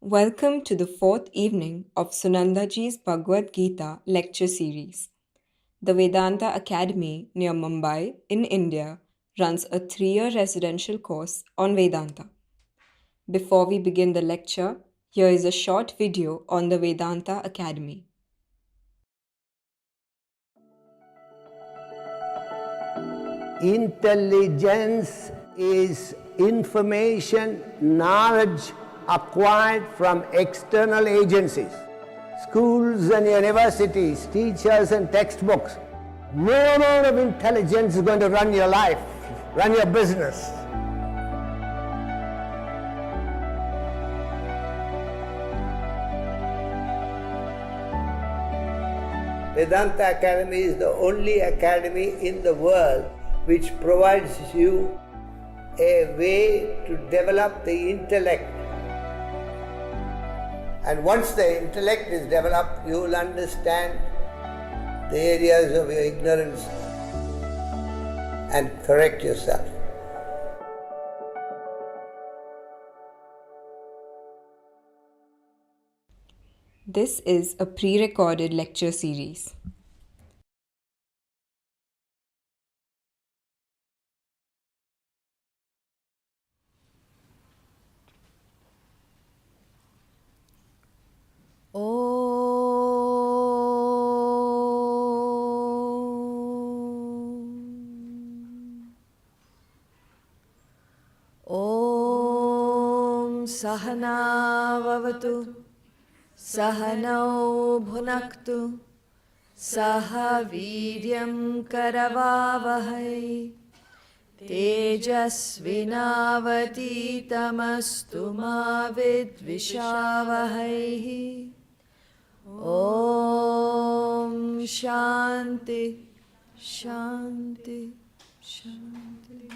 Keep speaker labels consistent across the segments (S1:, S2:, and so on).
S1: Welcome to the fourth evening of Sunandaji's Bhagavad Gita lecture series. The Vedanta Academy near Mumbai in India runs a 3-year residential course on Vedanta. Before we begin the lecture, here is a short video on the Vedanta Academy.
S2: Intelligence is information, knowledge acquired from external agencies. Schools and universities, teachers and textbooks. No amount of intelligence is going to run your life, run your business. Vedanta Academy is the only academy in the world which provides you a way to develop the intellect. And once the intellect is developed, you will understand the areas of your ignorance and correct yourself.
S1: This is a pre-recorded lecture series.
S3: Om Sahana Vavatu Sahanau Bhunaktu Saha Viryam Karavavahai Tejasvinavaditamastu ma vidvishavahai. Om Shanti Shanti Shanti.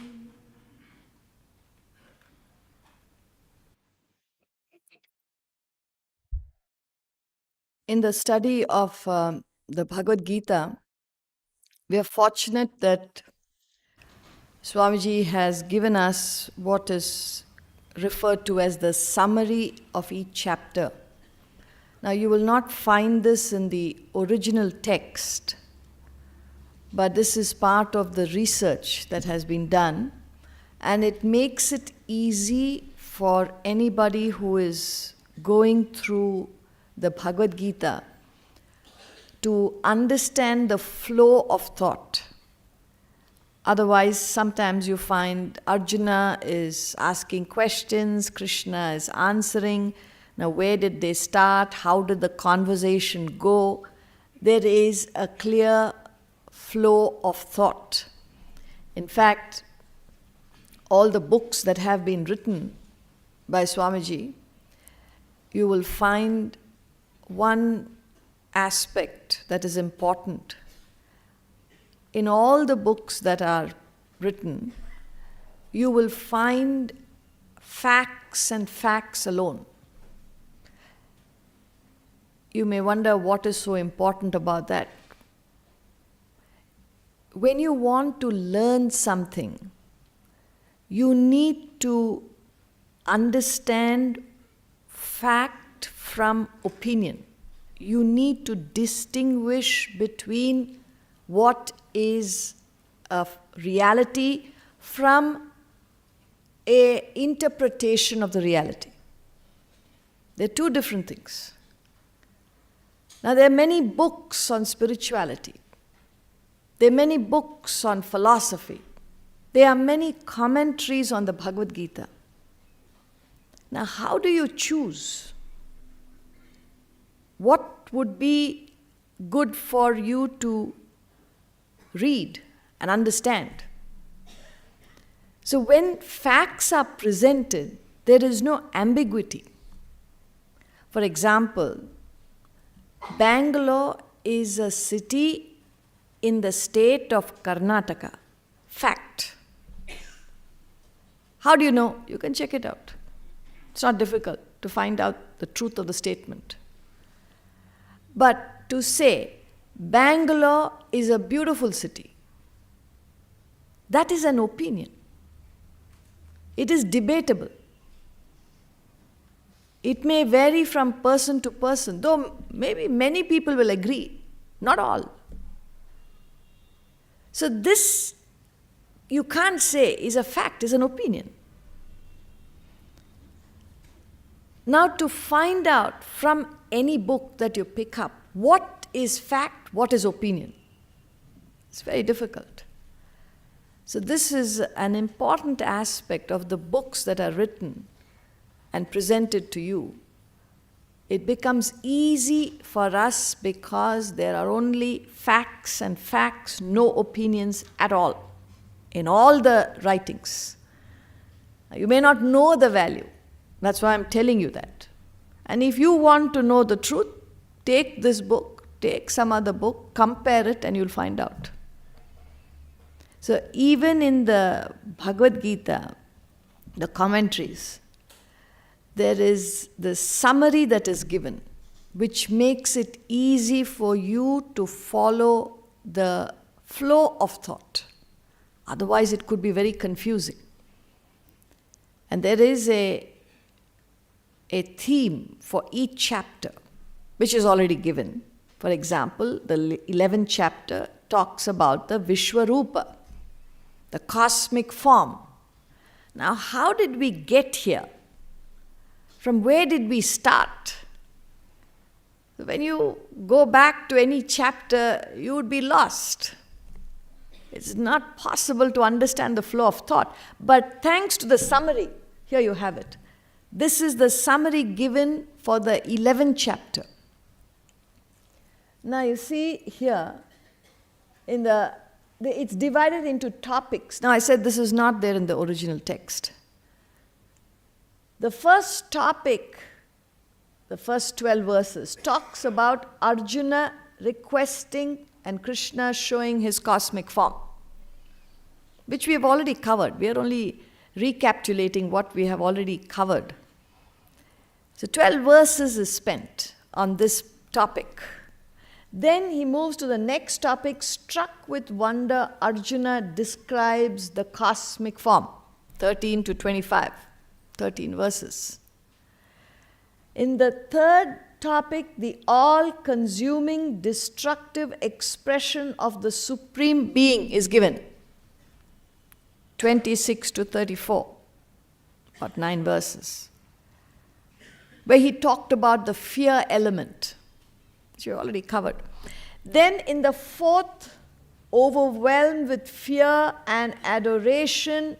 S3: In the study of the Bhagavad Gita, we are fortunate that Swamiji has given us what is referred to as the summary of each chapter. Now, you will not find this in the original text, but this is part of the research that has been done, and it makes it easy for anybody who is going through the Bhagavad Gita to understand the flow of thought. Otherwise, sometimes you find Arjuna is asking questions, Krishna is answering. Now, where did they start? How did the conversation go? There is a clear flow of thought. In fact, all the books that have been written by Swamiji, you will find one aspect that is important. In all the books that are written, you will find facts and facts alone. You may wonder what is so important about that. When you want to learn something, you need to understand fact from opinion. You need to distinguish between what is a reality from an interpretation of the reality. They're two different things. Now, there are many books on spirituality. There are many books on philosophy. There are many commentaries on the Bhagavad Gita. Now, how do you choose? What would be good for you to read and understand? So when facts are presented, there is no ambiguity. For example, Bangalore is a city in the state of Karnataka. Fact. How do you know? You can check it out. It's not difficult to find out the truth of the statement. But to say Bangalore is a beautiful city, that is an opinion. It is debatable. It may vary from person to person, though maybe many people will agree, not all. So this, you can't say is a fact, is an opinion. Now to find out from any book that you pick up, what is fact, what is opinion? It's very difficult. So this is an important aspect of the books that are written and presented to you. It becomes easy for us because there are only facts and facts, no opinions at all, in all the writings. You may not know the value. That's why I'm telling you that. And if you want to know the truth, take this book, take some other book, compare it, and you'll find out. So even in the Bhagavad Gita, the commentaries, there is the summary that is given, which makes it easy for you to follow the flow of thought. Otherwise, it could be very confusing. And there is a theme for each chapter, which is already given. For example, the 11th chapter talks about the Vishwarupa, the cosmic form. Now, how did we get here? From where did we start? When you go back to any chapter, you would be lost. It's not possible to understand the flow of thought. But thanks to the summary, here you have it. This is the summary given for the 11th chapter. Now you see here, it's divided into topics. Now I said this is not there in the original text. The first topic, the first 12 verses, talks about Arjuna requesting and Krishna showing his cosmic form, which we have already covered. We are only recapitulating what we have already covered. So 12 verses is spent on this topic. Then he moves to the next topic. Struck with wonder, Arjuna describes the cosmic form, 13 to 25. 13 verses. In the third topic, the all-consuming destructive expression of the Supreme Being is given. 26 to 34, about 9 verses, where he talked about the fear element, which we already covered. Then in the fourth, overwhelmed with fear and adoration,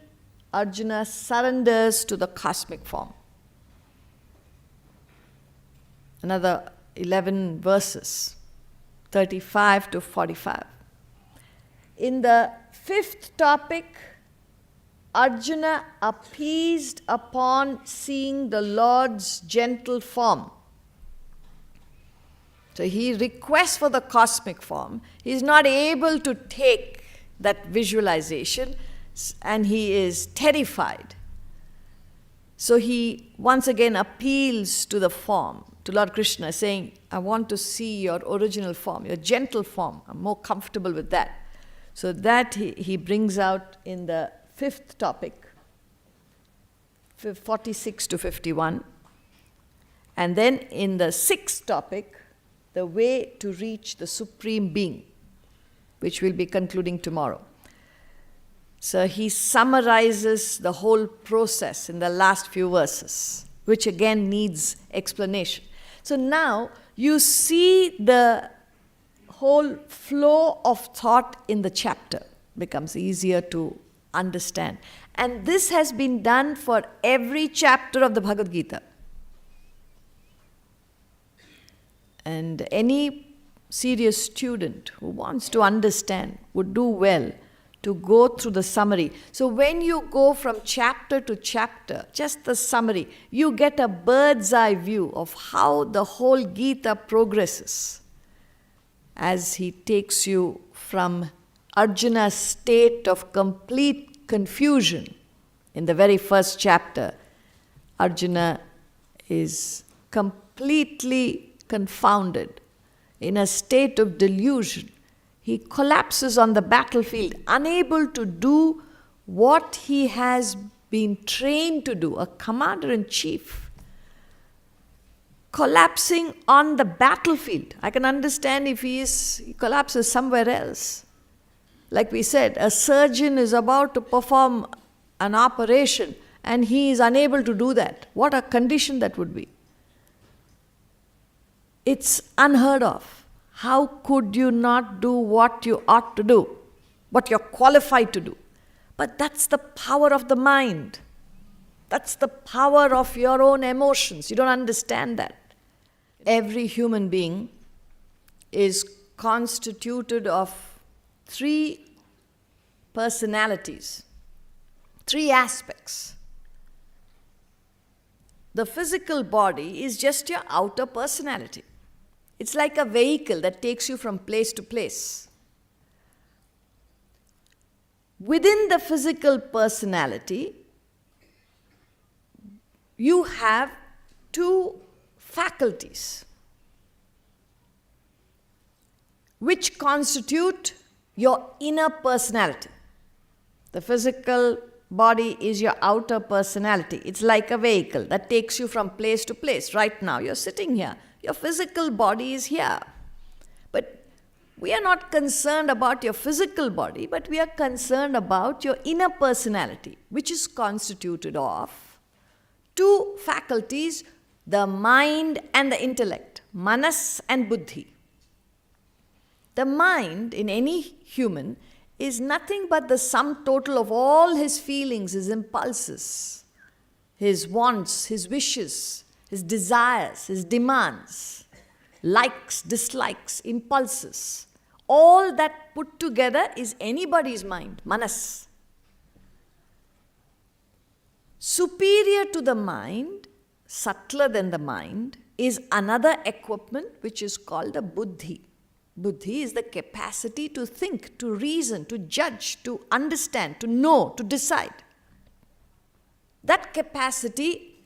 S3: Arjuna surrenders to the cosmic form. Another 11 verses, 35 to 45. In the fifth topic, Arjuna appeased upon seeing the Lord's gentle form. So he requests for the cosmic form. He is not able to take that visualization, and he is terrified. So he once again appeals to the form, to Lord Krishna, saying, I want to see your original form, your gentle form. I'm more comfortable with that. So that he brings out in the fifth topic, 46 to 51. And then in the sixth topic, the way to reach the Supreme Being, which we'll be concluding tomorrow. So he summarizes the whole process in the last few verses, which again needs explanation. So now you see the whole flow of thought in the chapter becomes easier to understand. And this has been done for every chapter of the Bhagavad Gita. And any serious student who wants to understand would do well to go through the summary. So when you go from chapter to chapter, just the summary, you get a bird's eye view of how the whole Gita progresses as he takes you from Arjuna's state of complete confusion. In the very first chapter, Arjuna is completely confounded, in a state of delusion. He collapses on the battlefield, unable to do what he has been trained to do, a commander-in-chief. collapsing on the battlefield. I can understand if he collapses somewhere else. Like we said, a surgeon is about to perform an operation and he is unable to do that. What a condition that would be. It's unheard of. How could you not do what you ought to do, what you're qualified to do? But that's the power of the mind. That's the power of your own emotions. You don't understand that. Every human being is constituted of 3 personalities, 3 aspects. The physical body is just your outer personality. It's like a vehicle that takes you from place to place. Within the physical personality, you have 2 faculties which constitute your inner personality. The physical body is your outer personality. It's like a vehicle that takes you from place to place. Right now, you're sitting here. Your physical body is here. But we are not concerned about your physical body, but we are concerned about your inner personality, which is constituted of 2 faculties, the mind and the intellect, manas and buddhi. The mind in any human is nothing but the sum total of all his feelings, his impulses, his wants, his wishes, his desires, his demands, likes, dislikes, impulses. All that put together is anybody's mind, manas. Superior to the mind, subtler than the mind, is another equipment which is called a buddhi. Buddhi is the capacity to think, to reason, to judge, to understand, to know, to decide. That capacity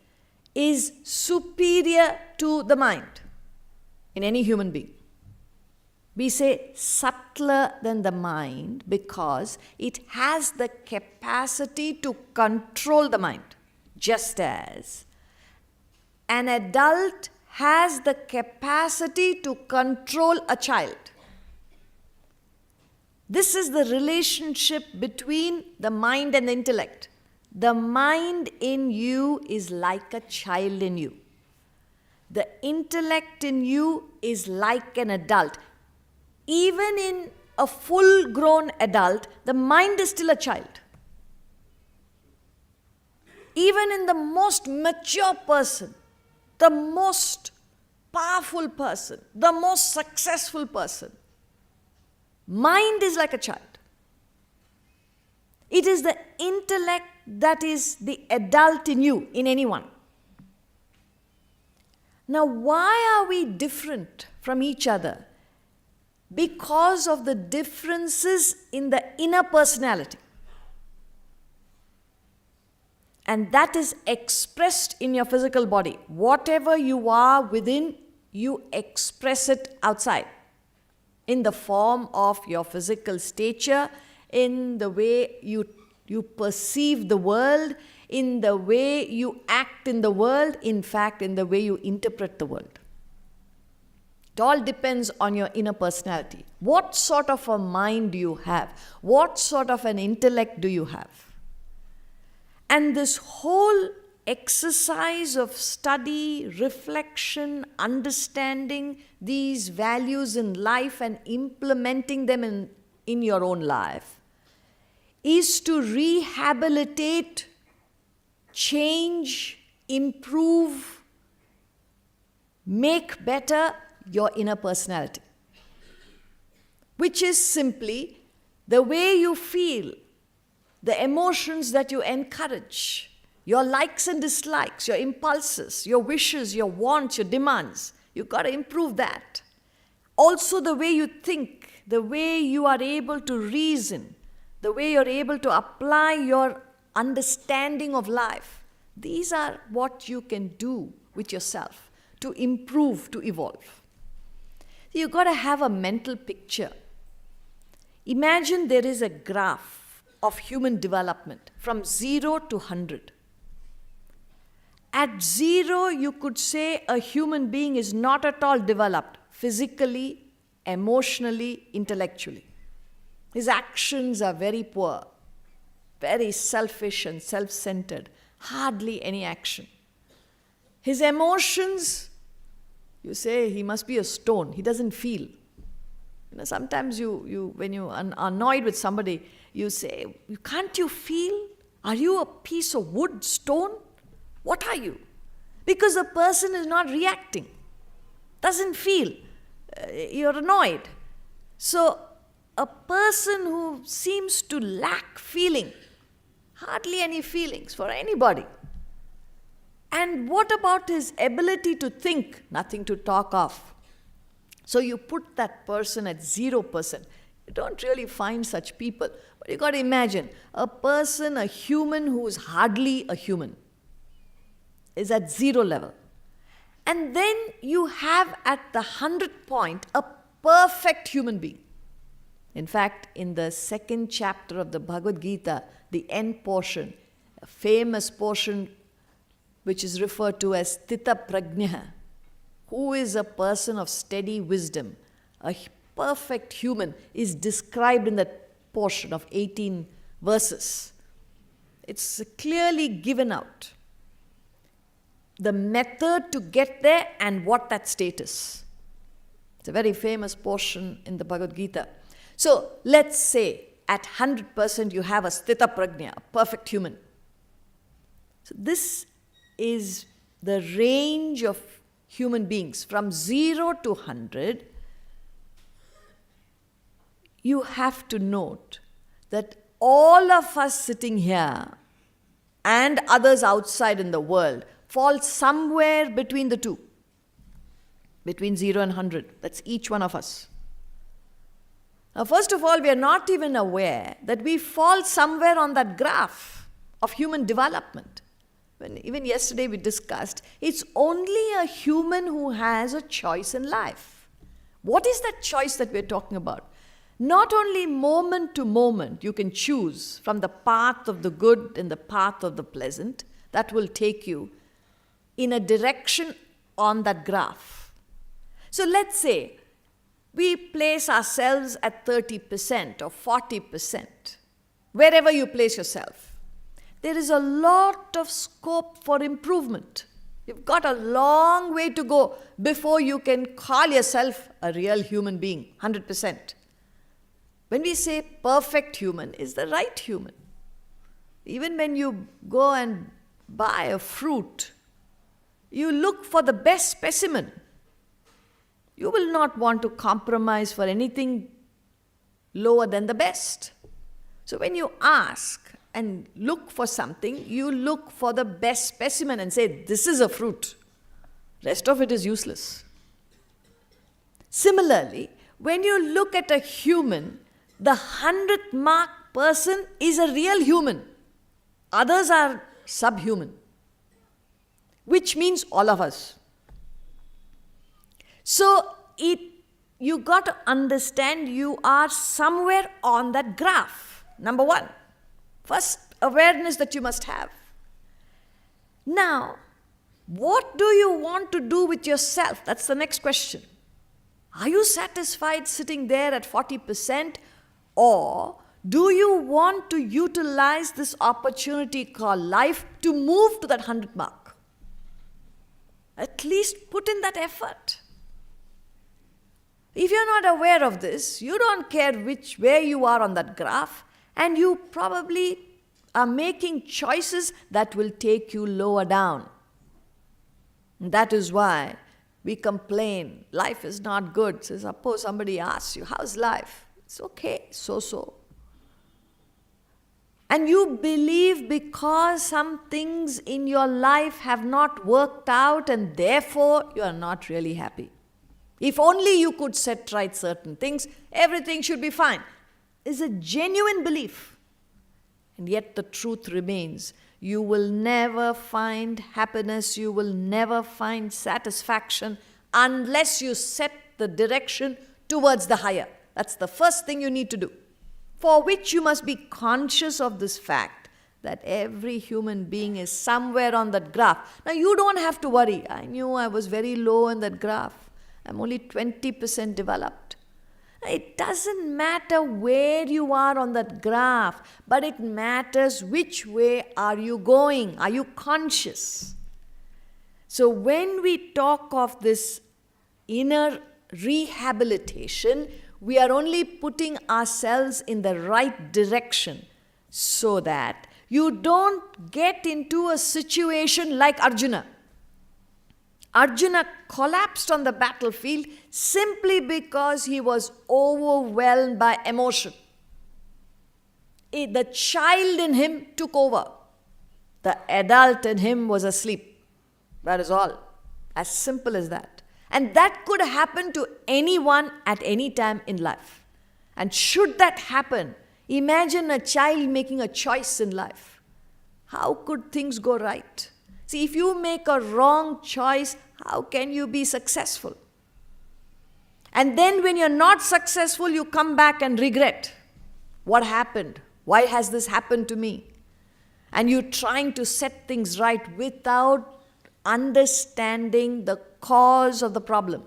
S3: is superior to the mind in any human being. We say subtler than the mind because it has the capacity to control the mind, just as an adult has the capacity to control a child. This is the relationship between the mind and the intellect. The mind in you is like a child in you. The intellect in you is like an adult. Even in a full-grown adult, the mind is still a child. Even in the most mature person, the most powerful person, the most successful person, mind is like a child. It is the intellect that is the adult in you, in anyone. Now, why are we different from each other? Because of the differences in the inner personality. And that is expressed in your physical body. Whatever you are within, you express it outside. In the form of your physical stature, in the way you perceive the world, in the way you act in the world, in fact, in the way you interpret the world. It all depends on your inner personality. What sort of a mind do you have? What sort of an intellect do you have? And this whole exercise of study, reflection, understanding these values in life and implementing them in your own life is to rehabilitate, change, improve, make better your inner personality, which is simply the way you feel, the emotions that you encourage, your likes and dislikes, your impulses, your wishes, your wants, your demands. You've got to improve that. Also the way you think, the way you are able to reason, the way you're able to apply your understanding of life. These are what you can do with yourself to improve, to evolve. You've got to have a mental picture. Imagine there is a graph of human development from 0 to 100. At zero, you could say a human being is not at all developed physically, emotionally, intellectually. His actions are very poor, very selfish and self-centered, hardly any action. His emotions, you say he must be a stone, he doesn't feel. Sometimes when you are annoyed with somebody, you say, can't you feel? Are you a piece of wood, stone? What are you? Because the person is not reacting, doesn't feel. You're annoyed. So a person who seems to lack feeling, hardly any feelings for anybody. And what about his ability to think? Nothing to talk of. So you put that person at 0%. You don't really find such people. But you got to imagine, a person, a human who is hardly a human, is at 0 level. And then you have at the 100th point a perfect human being. In fact, in the second chapter of the Bhagavad Gita, the end portion, a famous portion which is referred to as Sthita Prajna, who is a person of steady wisdom, a perfect human, is described in that portion of 18 verses. It's clearly given out. The method to get there and what that state is. It's a very famous portion in the Bhagavad Gita. So let's say at 100% you have a Sthita Prajna, a perfect human. So this is the range of human beings from 0 to 100. You have to note that all of us sitting here and others outside in the world fall somewhere between the two, between 0 and 100. That's each one of us. Now, first of all, we are not even aware that we fall somewhere on that graph of human development. Even yesterday we discussed, it's only a human who has a choice in life. What is that choice that we're talking about? Not only moment to moment you can choose from the path of the good and the path of the pleasant, that will take you in a direction on that graph. So let's say we place ourselves at 30% or 40%, wherever you place yourself. There is a lot of scope for improvement. You've got a long way to go before you can call yourself a real human being, 100%. When we say perfect human, is the right human. Even when you go and buy a fruit, you look for the best specimen. You will not want to compromise for anything lower than the best. So when you ask and look for something, you look for the best specimen and say, this is a fruit. Rest of it is useless. Similarly, when you look at a human, the 100th mark person is a real human. Others are subhuman, which means all of us. So you got to understand you are somewhere on that graph. Number one, first awareness that you must have. Now, what do you want to do with yourself? That's the next question. Are you satisfied sitting there at 40%? Or do you want to utilize this opportunity called life to move to that 100 mark? At least put in that effort. If you're not aware of this, you don't care where you are on that graph, and you probably are making choices that will take you lower down. That is why we complain, life is not good. So suppose somebody asks you, how's life? It's okay, so. And you believe because some things in your life have not worked out and therefore you are not really happy. If only you could set right certain things, everything should be fine. It's a genuine belief. And yet the truth remains. You will never find happiness, you will never find satisfaction unless you set the direction towards the higher. That's the first thing you need to do. For which you must be conscious of this fact that every human being is somewhere on that graph. Now you don't have to worry. I knew I was very low in that graph. I'm only 20% developed. It doesn't matter where you are on that graph, but it matters which way are you going. Are you conscious? So when we talk of this inner rehabilitation, we are only putting ourselves in the right direction so that you don't get into a situation like Arjuna. Arjuna collapsed on the battlefield simply because he was overwhelmed by emotion. The child in him took over. The adult in him was asleep. That is all. As simple as that. And that could happen to anyone at any time in life. And should that happen, imagine a child making a choice in life. How could things go right? See, if you make a wrong choice, how can you be successful? And then when you're not successful, you come back and regret. What happened? Why has this happened to me? And you're trying to set things right without understanding the cause of the problem.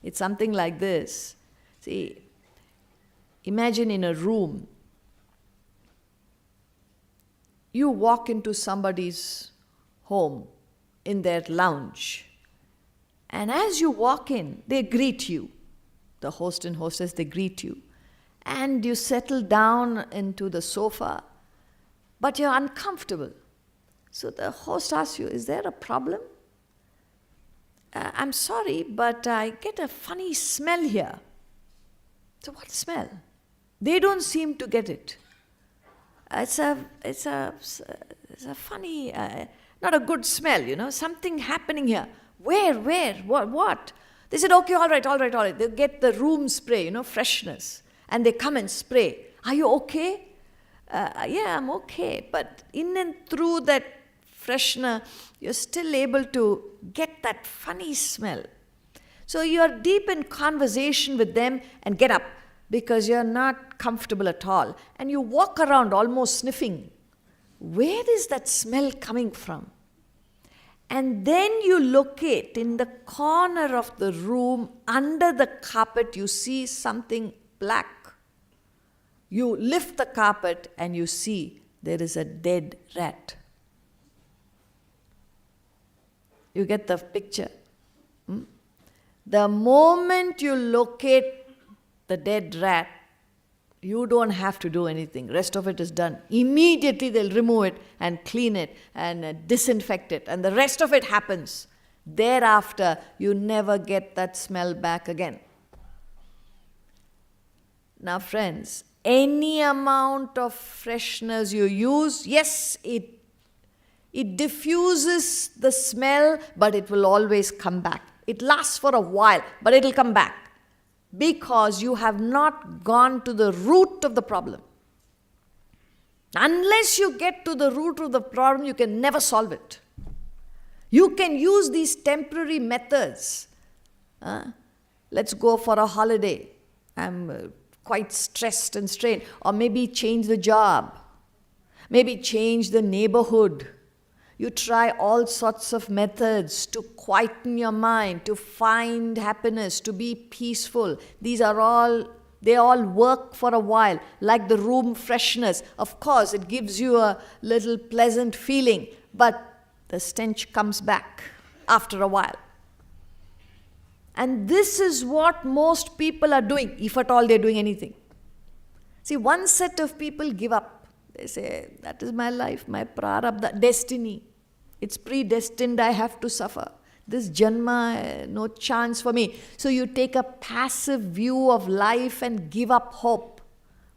S3: It's something like this. See, imagine in a room, you walk into somebody's home in their lounge, and as you walk in, they greet you. The host and hostess, they greet you. And you settle down into the sofa, but you're uncomfortable. So the host asks you, is there a problem? I'm sorry, but I get a funny smell here. So what smell? They don't seem to get it. It's a funny, not a good smell, something happening here. Where, what? They said, okay, all right. They get the room spray, freshness. And they come and spray. Are you okay? Yeah, I'm okay. But in and through that freshener, you're still able to get that funny smell. So you're deep in conversation with them and get up because you're not comfortable at all. And you walk around almost sniffing. Where is that smell coming from? And then you locate in the corner of the room, under the carpet, you see something black. You lift the carpet and you see there is a dead rat. You get the picture? The moment you locate the dead rat, you don't have to do anything. Rest of it is done. Immediately they'll remove it and clean it and disinfect it. And the rest of it happens. Thereafter, you never get that smell back again. Now friends, any amount of freshness you use, yes, it diffuses the smell, but it will always come back. It lasts for a while, but it will come back. Because you have not gone to the root of the problem. Unless you get to the root of the problem, you can never solve it. You can use these temporary methods. Let's go for a holiday. I'm quite stressed and strained. Or maybe change the job. Maybe change the neighborhood. You try all sorts of methods to quieten your mind, to find happiness, to be peaceful. They all work for a while, like the room freshness. Of course, it gives you a little pleasant feeling, but the stench comes back after a while. And this is what most people are doing, if at all they're doing anything. See, one set of people give up. They say, that is my life, my prarabdha, destiny. It's predestined, I have to suffer. This janma, no chance for me. So you take a passive view of life and give up hope.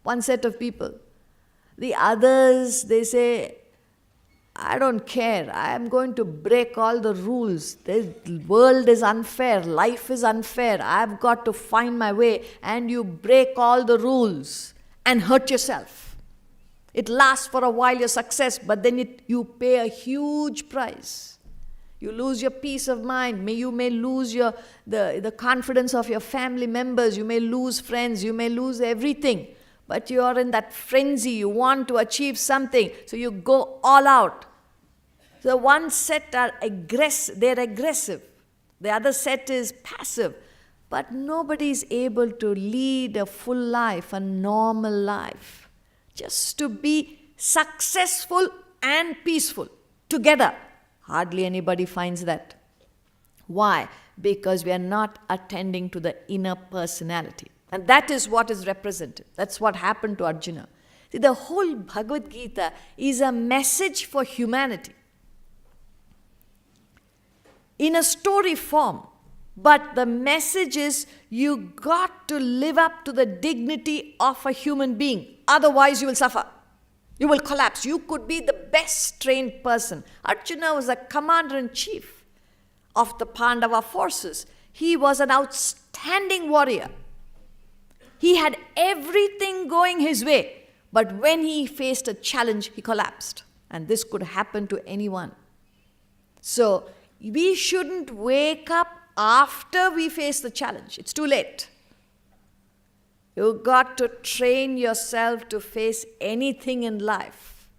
S3: One set of people. The others, they say, I don't care. I am going to break all the rules. The world is unfair. Life is unfair. I've got to find my way. And you break all the rules and hurt yourself. It lasts for a while, your success, but then you pay a huge price. You lose your peace of mind. You may lose the confidence of your family members. You may lose friends. You may lose everything. but you are in that frenzy, you want to achieve something, so you go all out. The one set are they're aggressive. The other set is passive. But nobody is able to lead a full life, a normal life. Just to be successful and peaceful together. Hardly anybody finds that. Why? Because we are not attending to the inner personality. And that is what is represented. That's what happened to Arjuna. See, the whole Bhagavad Gita is a message for humanity. In a story form. But the message is you got to live up to the dignity of a human being. Otherwise you will suffer. You will collapse. You could be the best trained person. Arjuna was a commander-in-chief of the Pandava forces. He was an outstanding warrior. He had everything going his way. But when he faced a challenge, he collapsed. And this could happen to anyone. So we shouldn't wake up after we face the challenge. It's too late. You've got to train yourself to face anything in life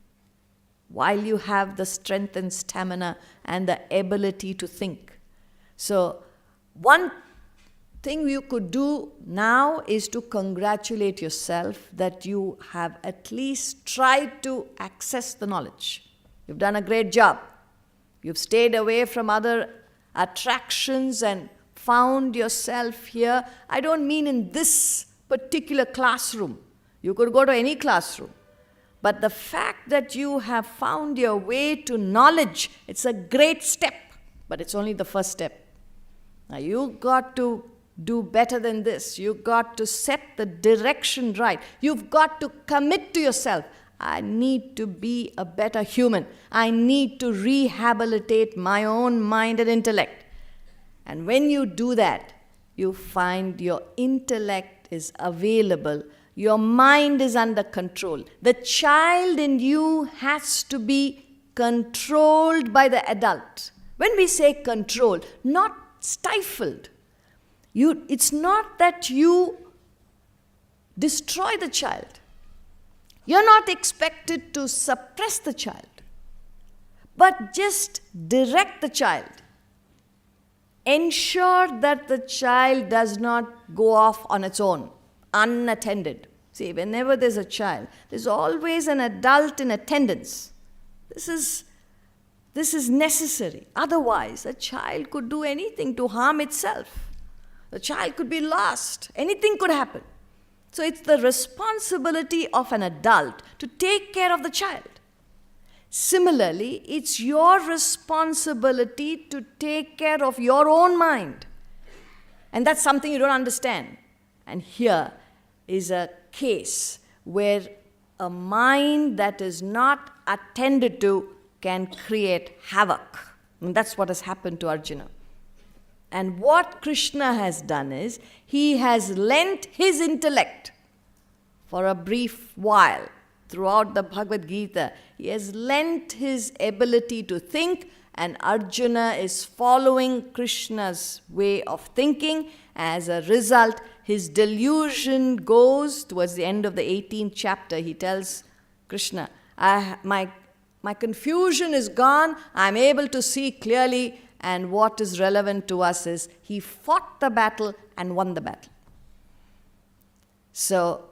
S3: while you have the strength and stamina and the ability to think. So, one thing you could do now is to congratulate yourself that you have at least tried to access the knowledge. You've done a great job. You've stayed away from other attractions and found yourself here. I don't mean in this particular classroom. You could go to any classroom. But the fact that you have found your way to knowledge, it's a great step. But it's only the first step. Now you've got to do better than this. You've got to set the direction right. You've got to commit to yourself. I need to be a better human. I need to rehabilitate my own mind and intellect. And when you do that, you find your intellect is available. Your mind is under control. The child in you has to be controlled by the adult. When we say control, not stifled. It's not that you destroy the child. You're not expected to suppress the child, but just direct the child. Ensure that the child does not go off on its own, unattended. See, whenever there's a child, there's always an adult in attendance. This is necessary. Otherwise, a child could do anything to harm itself. The child could be lost. Anything could happen. So it's the responsibility of an adult to take care of the child. Similarly, it's your responsibility to take care of your own mind. And that's something you don't understand. And here is a case where a mind that is not attended to can create havoc. And that's what has happened to Arjuna. And what Krishna has done is, he has lent his intellect for a brief while. Throughout the Bhagavad Gita, he has lent his ability to think, and Arjuna is following Krishna's way of thinking. As a result, his delusion goes towards the end of the 18th chapter. He tells Krishna, my confusion is gone, I'm able to see clearly, and what is relevant to us is he fought the battle and won the battle. So,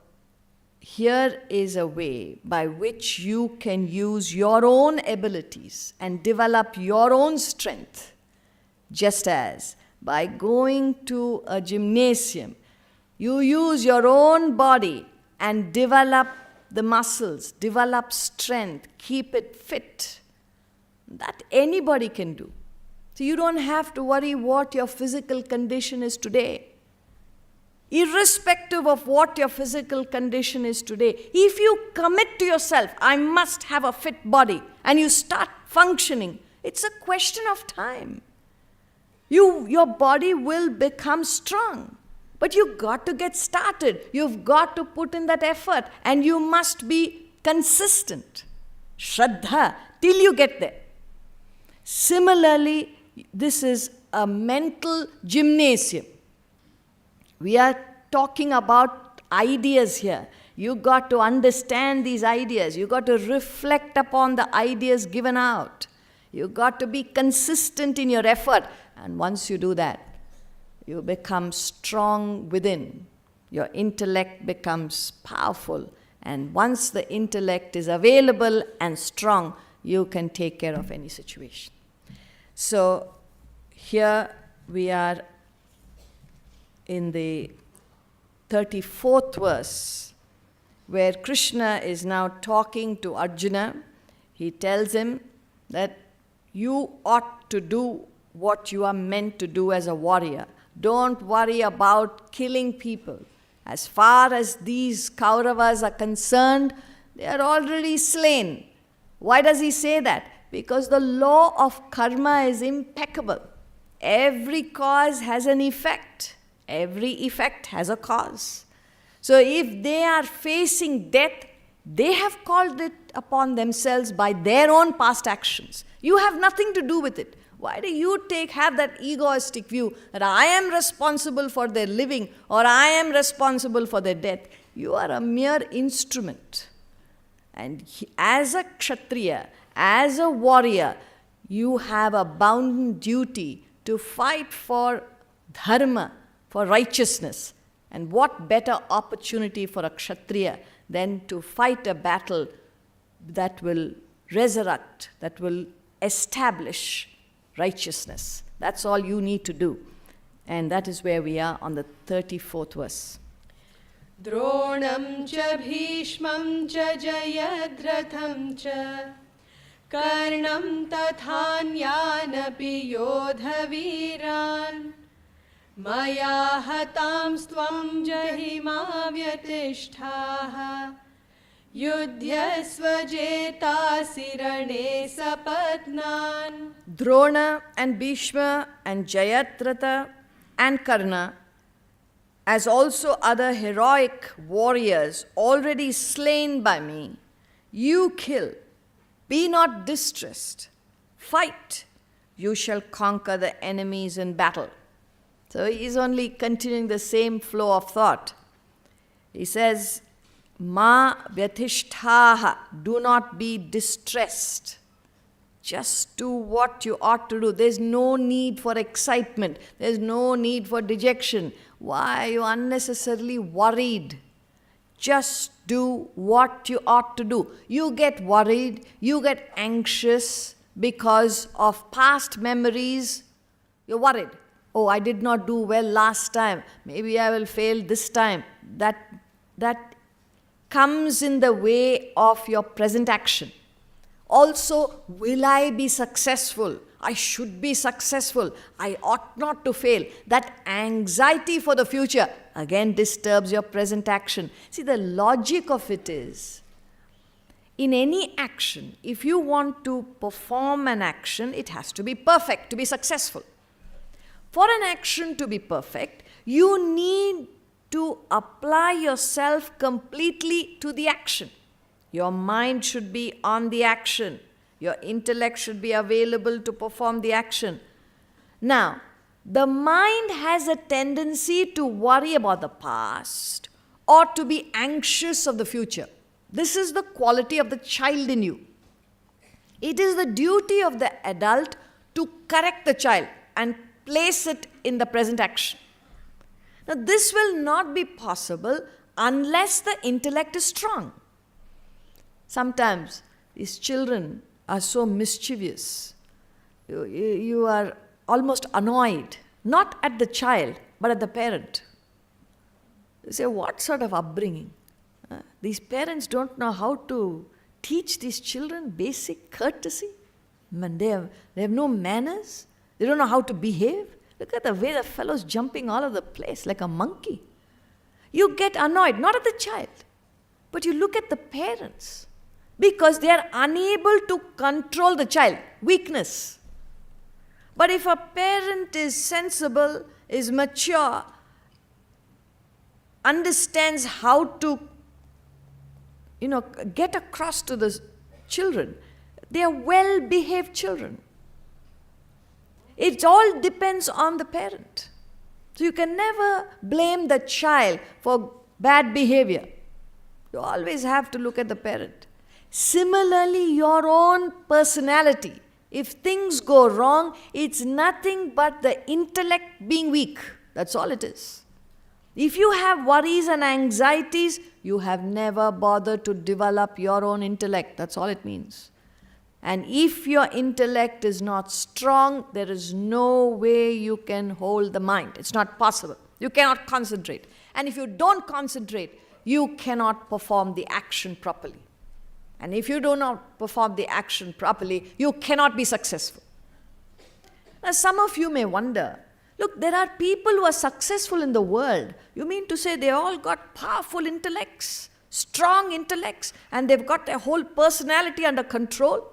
S3: here is a way by which you can use your own abilities and develop your own strength. Just as by going to a gymnasium, you use your own body and develop the muscles, develop strength, keep it fit. That anybody can do. So you don't have to worry what your physical condition is today. Irrespective of what your physical condition is today, if you commit to yourself, I must have a fit body, and you start functioning, it's a question of time. Your body will become strong. But you've got to get started. You've got to put in that effort, and you must be consistent. Shraddha, till you get there. Similarly, this is a mental gymnasium. We are talking about ideas here. You got to understand these ideas. You got to reflect upon the ideas given out. You got to be consistent in your effort. And once you do that, you become strong within. Your intellect becomes powerful. And once the intellect is available and strong, you can take care of any situation. So here we are in the 34th verse, where Krishna is now talking to Arjuna. He tells him that you ought to do what you are meant to do as a warrior. Don't worry about killing people. As far as these Kauravas are concerned, they are already slain. Why does he say that? Because the law of karma is impeccable. Every cause has an effect. Every effect has a cause. So if they are facing death, they have called it upon themselves by their own past actions. You have nothing to do with it. Why do you have that egoistic view that I am responsible for their living or I am responsible for their death? You are a mere instrument. And as a Kshatriya, as a warrior, you have a bounden duty to fight for dharma, for righteousness. And what better opportunity for a Kshatriya than to fight a battle that will resurrect, that will establish righteousness. That's all you need to do. And that is where we are on the 34th verse.
S4: Dronam cha bhishmam cha jayadratham cha karnam tathanyanapi yodhaviran maya hatam stvam jahima vyatishtaha yudhyasva jetasi rane sapatnan.
S3: Drona and Bhishma and Jayadratha and Karna, as also other heroic warriors already slain by me, you kill. Be not distressed. Fight. You shall conquer the enemies in battle. So he is only continuing the same flow of thought. He says, Ma vyatishtaha, do not be distressed. Just do what you ought to do. There's no need for excitement. There's no need for dejection. Why are you unnecessarily worried? Just do what you ought to do. You get worried, you get anxious because of past memories. You're worried. Oh, I did not do well last time. Maybe I will fail this time. That comes in the way of your present action. Also, will I be successful? I should be successful. I ought not to fail. That anxiety for the future again disturbs your present action. See, the logic of it is, in any action, if you want to perform an action, it has to be perfect to be successful. For an action to be perfect, you need to apply yourself completely to the action. Your mind should be on the action. Your intellect should be available to perform the action. Now, the mind has a tendency to worry about the past or to be anxious of the future. This is the quality of the child in you. It is the duty of the adult to correct the child and place it in the present action. Now, this will not be possible unless the intellect is strong. Sometimes these children are so mischievous. You are almost annoyed, not at the child, but at the parent. You say, what sort of upbringing? These parents don't know how to teach these children basic courtesy. Man, they have no manners. They don't know how to behave. Look at the way the fellow's jumping all over the place like a monkey. You get annoyed, not at the child, but you look at the parents because they are unable to control the child. Weakness. But if a parent is sensible, is mature, understands how to get across to the children, they are well-behaved children. It all depends on the parent. So you can never blame the child for bad behavior. You always have to look at the parent. Similarly, your own personality. If things go wrong, it's nothing but the intellect being weak. That's all it is. If you have worries and anxieties, you have never bothered to develop your own intellect. That's all it means. And if your intellect is not strong, there is no way you can hold the mind. It's not possible. You cannot concentrate. And if you don't concentrate, you cannot perform the action properly. And if you do not perform the action properly, you cannot be successful. Now, some of you may wonder, look, there are people who are successful in the world. You mean to say they all got powerful intellects, strong intellects, and they've got their whole personality under control?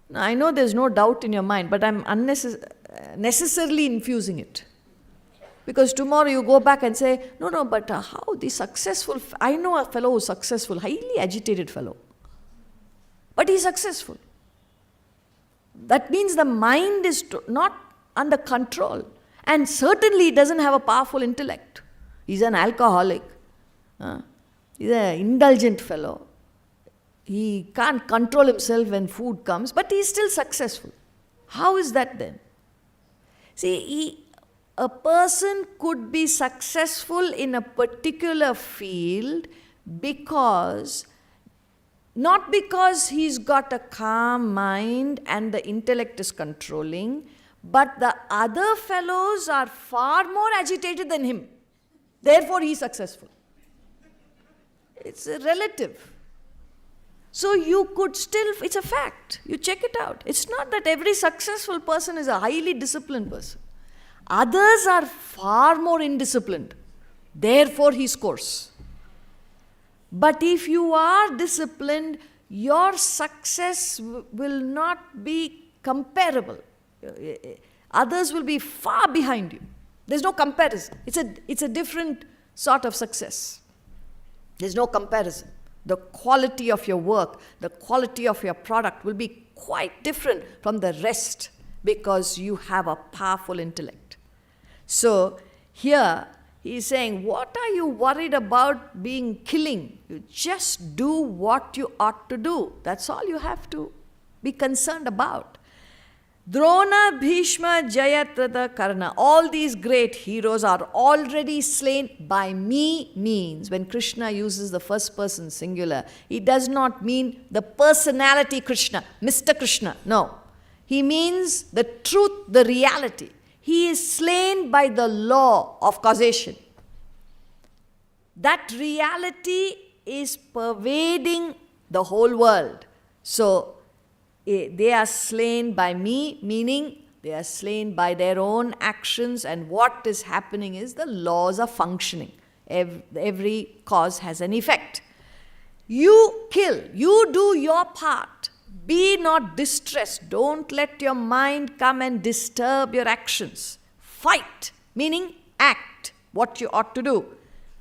S3: Now, I know there's no doubt in your mind, but I'm necessarily infusing it. Because tomorrow you go back and say, no, but how the successful, I know a fellow who's successful, highly agitated fellow. But he's successful. That means the mind is not under control. And certainly he doesn't have a powerful intellect. He's an alcoholic. He's an indulgent fellow. He can't control himself when food comes, but he's still successful. How is that then? See, a person could be successful in a particular field not because he's got a calm mind and the intellect is controlling, but the other fellows are far more agitated than him. Therefore, he's successful. It's relative. So you could still, it's a fact. You check it out. It's not that every successful person is a highly disciplined person. Others are far more indisciplined. Therefore, he scores. But if you are disciplined, your success will not be comparable. Others will be far behind you. There's no comparison. It's a different sort of success. There's no comparison. The quality of your work, the quality of your product will be quite different from the rest because you have a powerful intellect. So here he is saying, what are you worried about killing? You just do what you ought to do. That's all you have to be concerned about. Drona, Bhishma, Jayadrata, Karna, all these great heroes are already slain by me means. When Krishna uses the first person singular, he does not mean the personality Krishna, Mr. Krishna. No. He means the truth, the reality. He is slain by the law of causation. That reality is pervading the whole world. So, they are slain by me, meaning they are slain by their own actions, and what is happening is the laws are functioning. Every cause has an effect. You kill, you do your part. Be not distressed. Don't let your mind come and disturb your actions. Fight, meaning act what you ought to do.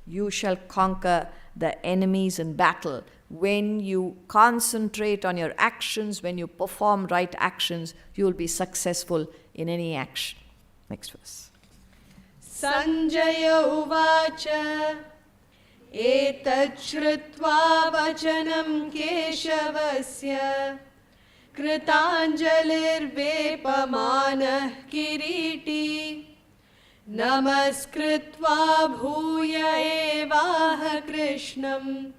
S3: You shall conquer the enemies in battle. When you concentrate on your actions, when you perform right actions, you will be successful in any action. Next verse.
S4: Sanjaya uvacha etat shrutva vachanam keshavasya kritanjalir vepamanah kiriti namaskritva bhuya evaha krishnam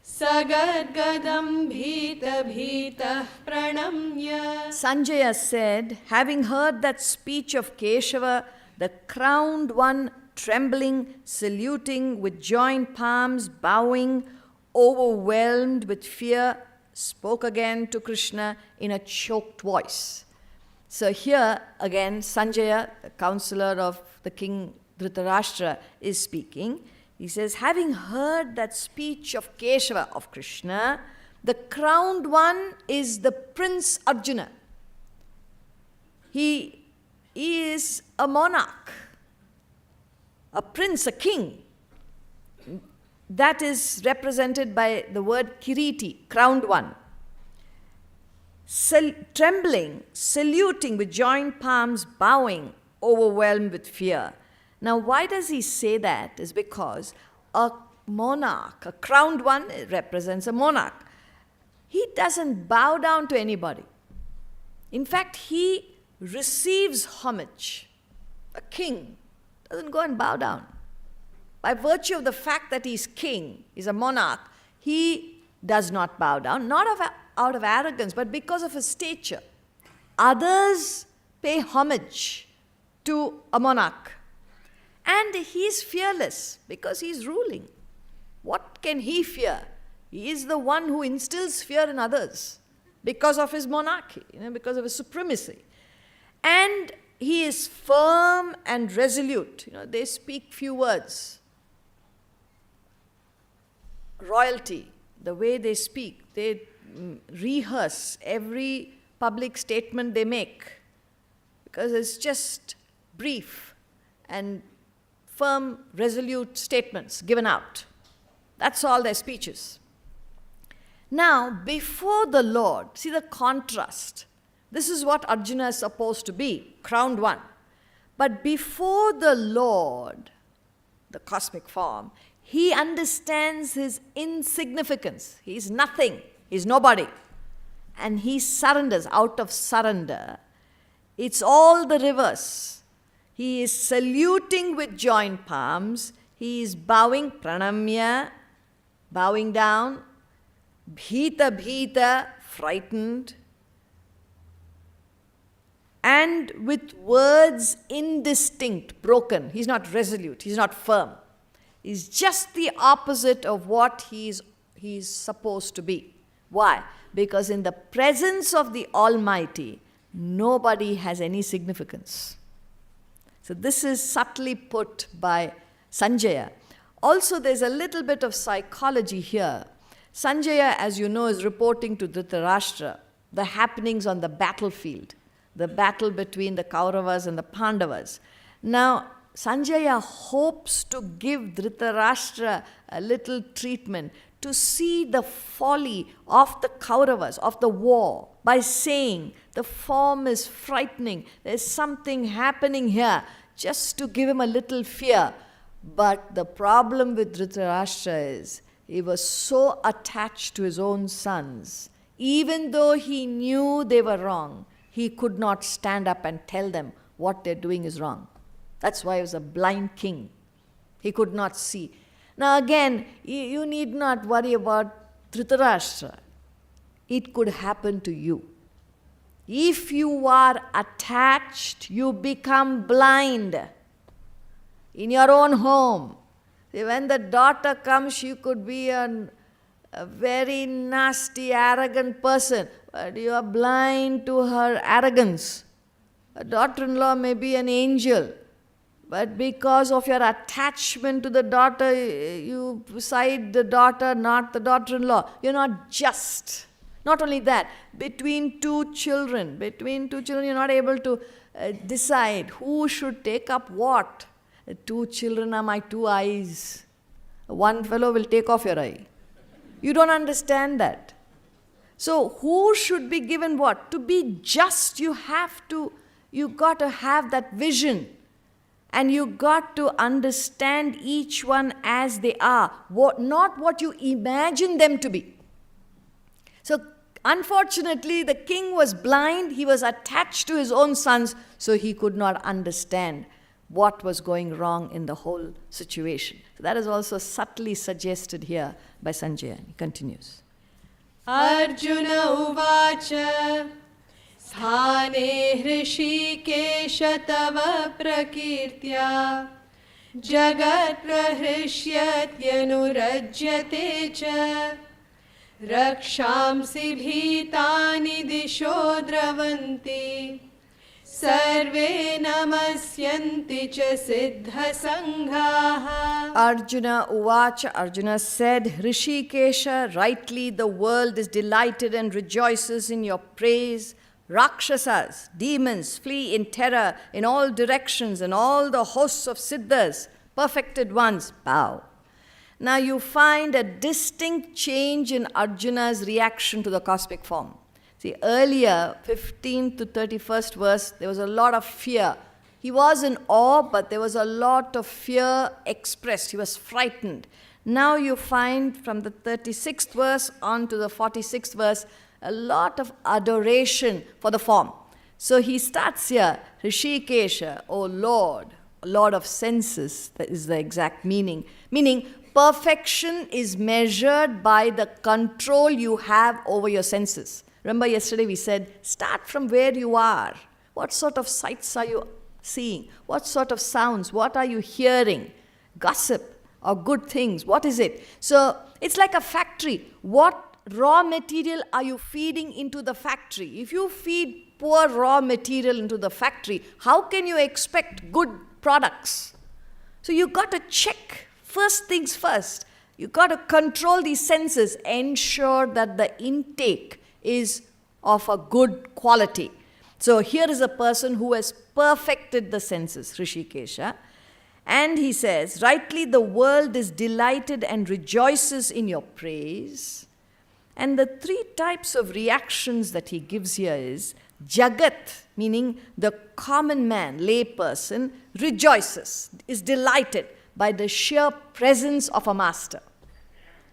S4: Sagadgadam bhita bhita pranamya.
S3: Sanjaya said, having heard that speech of Keshava, the crowned one, trembling, saluting with joined palms, bowing, overwhelmed with fear, spoke again to Krishna in a choked voice. So here again, Sanjaya, the counselor of the king Dhritarashtra, is speaking. He says, having heard that speech of Keshava, of Krishna, the crowned one is the Prince Arjuna. He is a monarch, a prince, a king. That is represented by the word Kiriti, crowned one. Trembling, saluting with joined palms, bowing, overwhelmed with fear. Now, why does he say that? Is because a monarch, a crowned one, represents a monarch. He doesn't bow down to anybody. In fact, he receives homage. A king doesn't go and bow down. By virtue of the fact that he's king, he's a monarch, he does not bow down, not out of arrogance, but because of his stature. Others pay homage to a monarch. And he's fearless because he's ruling. What can he fear? He is the one who instills fear in others because of his monarchy, because of his supremacy. And he is firm and resolute. They speak few words. Royalty, the way they speak, they rehearse every public statement they make because it's just brief and firm, resolute statements given out. That's all their speeches. Now, before the Lord, see the contrast. This is what Arjuna is supposed to be, crowned one. But before the Lord, the cosmic form, he understands his insignificance. He's nothing. He's nobody. And he surrenders. Out of surrender, it's all the reverse. He is saluting with joined palms. He is bowing, pranamya, bowing down. Bhita, bhita, frightened. And with words indistinct, broken. He's not resolute. He's not firm. He's just the opposite of what he's supposed to be. Why? Because in the presence of the Almighty, nobody has any significance. So this is subtly put by Sanjaya. Also, there's a little bit of psychology here. Sanjaya, as you know, is reporting to Dhritarashtra the happenings on the battlefield, the battle between the Kauravas and the Pandavas. Now, Sanjaya hopes to give Dhritarashtra a little treatment to see the folly of the Kauravas, of the war, by saying the form is frightening, there's something happening here, just to give him a little fear. But the problem with Dhritarashtra is he was so attached to his own sons, even though he knew they were wrong, he could not stand up and tell them what they're doing is wrong. That's why he was a blind king. He could not see. Now again, you need not worry about Dhritarashtra. It could happen to you. If you are attached, you become blind in your own home. See, when the daughter comes, she could be a very nasty, arrogant person, but you are blind to her arrogance. A daughter-in-law may be an angel, but because of your attachment to the daughter, you side the daughter, not the daughter-in-law. You're not just. Not only that, between two children, you're not able to decide who should take up what. The two children are my two eyes. One fellow will take off your eye. You don't understand that. So who should be given what? To be just, you got to have that vision. And you got to understand each one as they are, not what you imagine them to be. So unfortunately, the king was blind, he was attached to his own sons, so he could not understand what was going wrong in the whole situation. So that is also subtly suggested here by Sanjaya. He continues.
S4: Arjuna uvacha Sthane hrishikesha tava prakirtya Jagat prahrishyatyanurajyate cha Rakshamsi bhitani disho dravanti Sarve namasyanti cha siddha sanghaha.
S3: Arjuna uvacha, Arjuna said, Hrishikesha, rightly the world is delighted and rejoices in your praise. Rakshasas, demons, flee in terror in all directions, and all the hosts of siddhas, perfected ones, bow. Now you find a distinct change in Arjuna's reaction to the cosmic form. See, earlier, 15th to 31st verse, there was a lot of fear. He was in awe, but there was a lot of fear expressed. He was frightened. Now you find from the 36th verse on to the 46th verse, a lot of adoration for the form. So he starts here, Rishikesha, O Lord, Lord of senses, that is the exact meaning. Meaning, perfection is measured by the control you have over your senses. Remember yesterday we said, start from where you are. What sort of sights are you seeing? What sort of sounds? What are you hearing? Gossip or good things? What is it? So it's like a factory. What raw material are you feeding into the factory? If you feed poor raw material into the factory, how can you expect good products? So you got to check first things first. You got to control these senses, ensure that the intake is of a good quality. So here is a person who has perfected the senses, Rishikesha. And he says, rightly the world is delighted and rejoices in your praise. And the three types of reactions that he gives here is, Jagat, meaning the common man, lay person, rejoices, is delighted by the sheer presence of a master.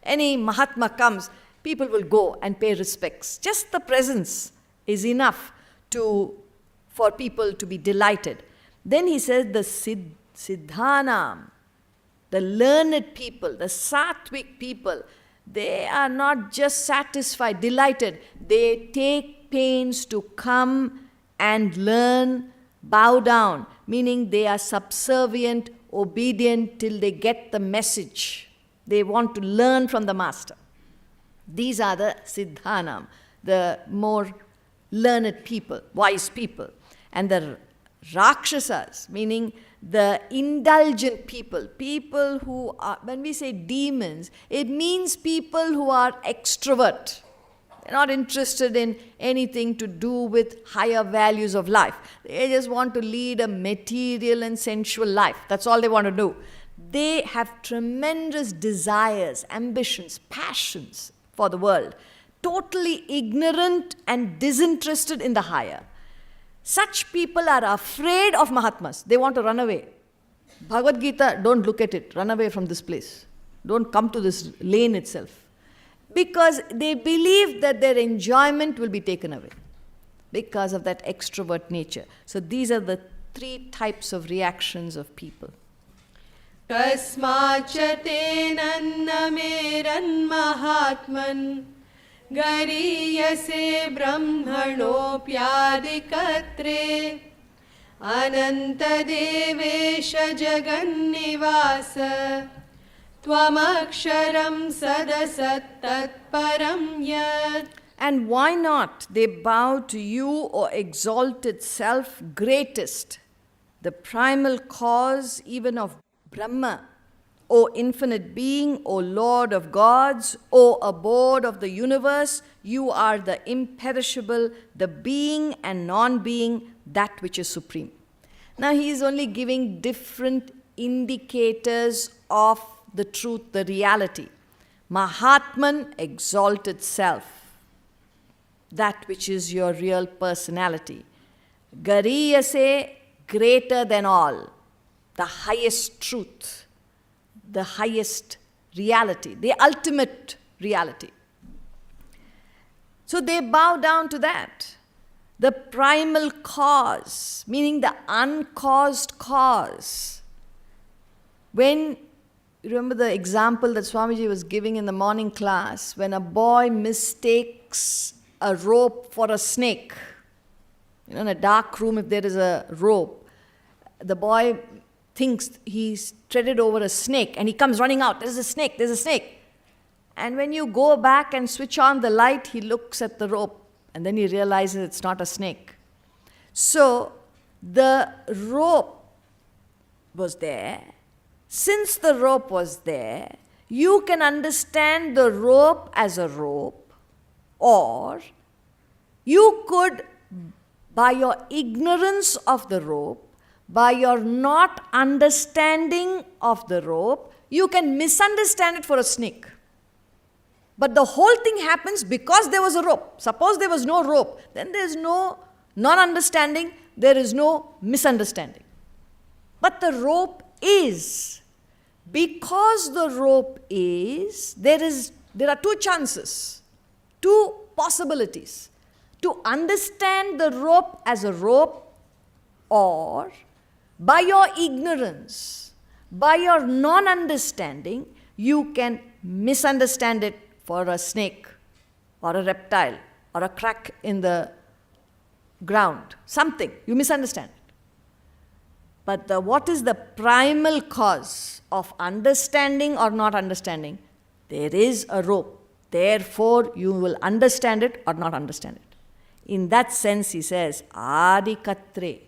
S3: Any Mahatma comes, people will go and pay respects. Just the presence is enough for people to be delighted. Then he says the Siddhanam, the learned people, the Sattvic people, they are not just satisfied, delighted. They take pains to come and learn, bow down, meaning they are subservient, obedient till they get the message. They want to learn from the master. These are the Siddhanam, the more learned people, wise people. And the Rakshasas, meaning the indulgent people, people who are, when we say demons, it means people who are extrovert. They're not interested in anything to do with higher values of life. They just want to lead a material and sensual life. That's all they want to do. They have tremendous desires, ambitions, passions for the world, totally ignorant and disinterested in the higher. Such people are afraid of Mahatmas. They want to run away. Bhagavad Gita, don't look at it. Run away from this place. Don't come to this lane itself. Because they believe that their enjoyment will be taken away because of that extrovert nature. So these are the three types of reactions of people.
S4: Kasmacha tenannameran mahatman gariyase brahmanopyadikatre anantadevesha jagannivasa Tvamaksharam sadasattatparam yat.
S3: And why not? They bow to you, O exalted self, greatest, the primal cause even of Brahma, O infinite being, O Lord of gods, O abode of the universe, you are the imperishable, the being and non-being, that which is supreme. Now he is only giving different indicators of the truth, the reality. Mahatman, exalted self, that which is your real personality. Gariyase, greater than all, the highest truth, the highest reality, the ultimate reality. So they bow down to that. The primal cause, meaning the uncaused cause. When remember the example that Swamiji was giving in the morning class, when a boy mistakes a rope for a snake. In a dark room, if there is a rope, the boy thinks he's treaded over a snake and he comes running out. There's a snake, there's a snake. And when you go back and switch on the light, he looks at the rope and then he realizes it's not a snake. So the rope was there. Since the rope was there, you can understand the rope as a rope, or you could, by your ignorance of the rope, by your not understanding of the rope, you can misunderstand it for a snake. But the whole thing happens because there was a rope. Suppose there was no rope, then there is no non-understanding, there is no misunderstanding. But the rope is. Because the rope is, there are two chances, two possibilities. To understand the rope as a rope, or by your ignorance, by your non-understanding, you can misunderstand it for a snake or a reptile or a crack in the ground. Something, you misunderstand. But what is the primal cause of understanding or not understanding? There is a rope. Therefore, you will understand it or not understand it. In that sense, he says, Adikatre.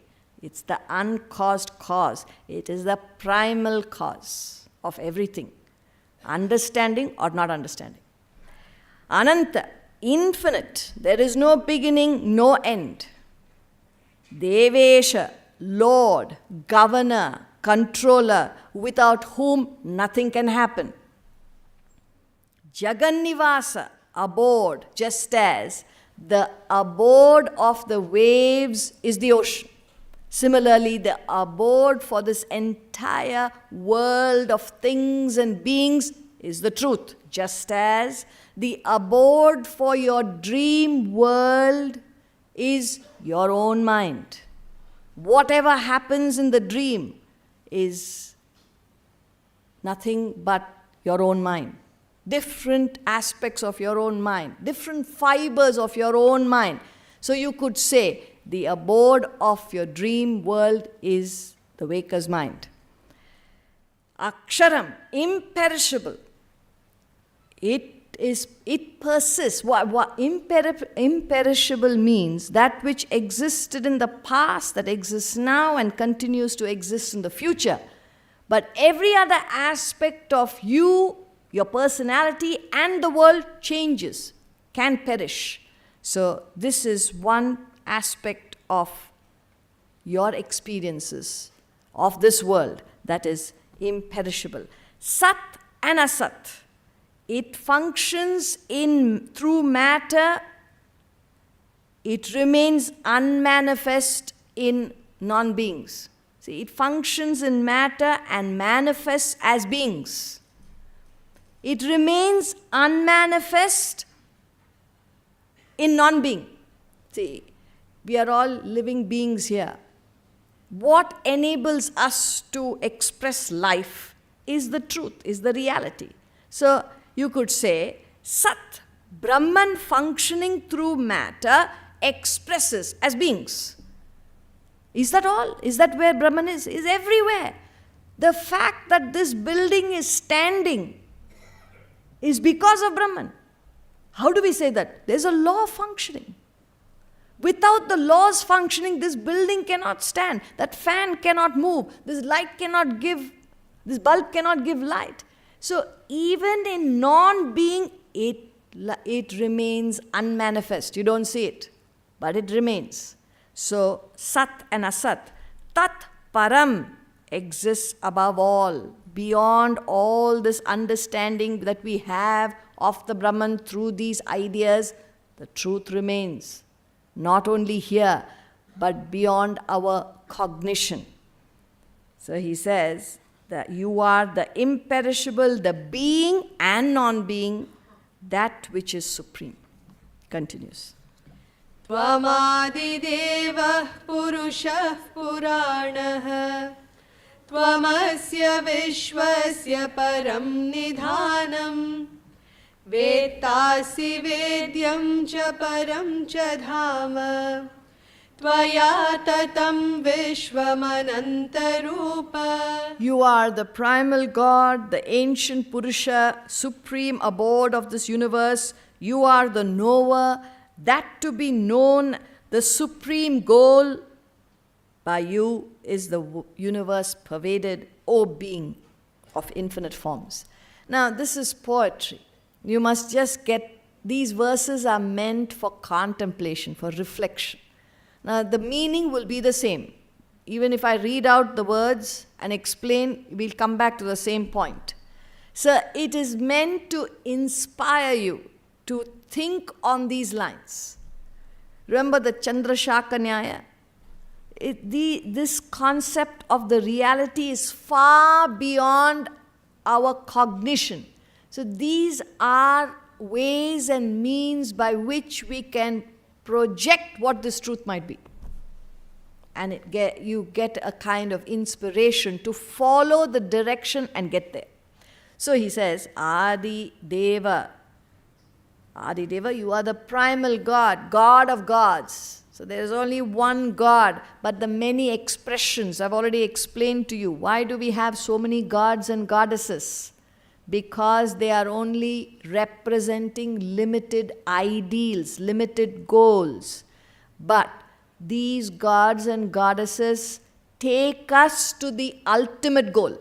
S3: It's the uncaused cause. It is the primal cause of everything. Understanding or not understanding. Ananta, infinite. There is no beginning, no end. Devesha, Lord, governor, controller, without whom nothing can happen. Jagannivasa, abode, just as the abode of the waves is the ocean. Similarly, the abode for this entire world of things and beings is the truth. Just as the abode for your dream world is your own mind. Whatever happens in the dream is nothing but your own mind. Different aspects of your own mind, different fibers of your own mind. So you could say the abode of your dream world is the waker's mind. Aksharam, imperishable. It persists. What imperishable means? That which existed in the past, that exists now and continues to exist in the future. But every other aspect of you, your personality and the world changes, can perish. So this is one aspect of your experiences of this world that is imperishable. Sat and Asat. It functions through matter. It remains unmanifest in non-beings. See, it functions in matter and manifests as beings. It remains unmanifest in non-being. See, we are all living beings here. What enables us to express life is the truth, is the reality. So you could say, Sat, Brahman functioning through matter, expresses as beings. Is that all? Is that where Brahman is? Is everywhere. The fact that this building is standing is because of Brahman. How do we say that? There's a law functioning. Without the laws functioning, this building cannot stand. That fan cannot move. This bulb cannot give light. So even in non-being, it remains unmanifest. You don't see it, but it remains. So Sat and Asat. Tat Param exists above all, beyond all this understanding that we have of the Brahman through these ideas. The truth remains, not only here, but beyond our cognition. So he says that you are the imperishable, the being and non-being, that which is supreme. Continues.
S4: Tvamadidevah purushah puranah Tvamasya vishwasya param nidhanam Vetasi vedyam cha param cha dhama Tvaya tatam vishwamanantarupa.
S3: You are the primal God, the ancient Purusha, supreme abode of this universe. You are the knower, that to be known, the supreme goal. By you is the universe pervaded, O being of infinite forms. Now, this is poetry. You must just get, these verses are meant for contemplation, for reflection. Now, the meaning will be the same. Even if I read out the words and explain, we'll come back to the same point. So, it is meant to inspire you to think on these lines. Remember the Chandrashaka Nyaya? this concept of the reality is far beyond our cognition. So these are ways and means by which we can project what this truth might be. And you get a kind of inspiration to follow the direction and get there. So he says, Adi Deva. Adi Deva, you are the primal God, God of gods. So there is only one God, but the many expressions I've already explained to you. Why do we have so many gods and goddesses? Because they are only representing limited ideals, limited goals. But these gods and goddesses take us to the ultimate goal,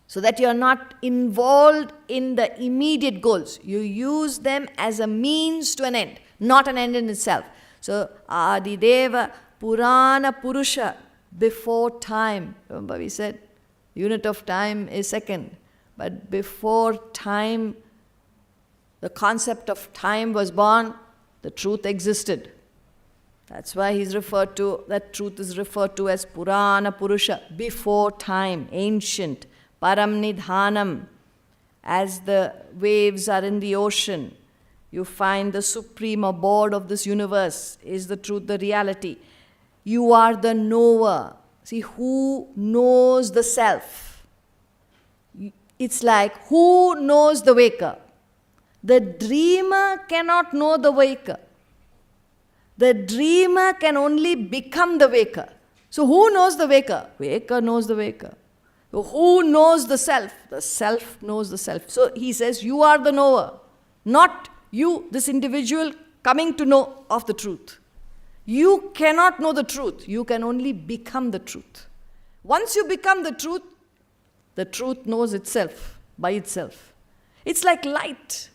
S3: so that you are not involved in the immediate goals. You use them as a means to an end, not an end in itself. So, Adideva Purana Purusha, before time. Remember we said unit of time is second. But before time, the concept of time was born, the truth existed. That's why that truth is referred to as Purana Purusha, before time, ancient. Param Nidhanam, as the waves are in the ocean, you find the supreme abode of this universe is the truth, the reality. You are the knower. See, who knows the self? It's like, who knows the waker? The dreamer cannot know the waker. The dreamer can only become the waker. So who knows the waker? Waker knows the waker. So who knows the self? The self knows the self. So he says, you are the knower, not you, this individual, coming to know of the truth. You cannot know the truth. You can only become the truth. Once you become the truth knows itself, by itself. It's like light.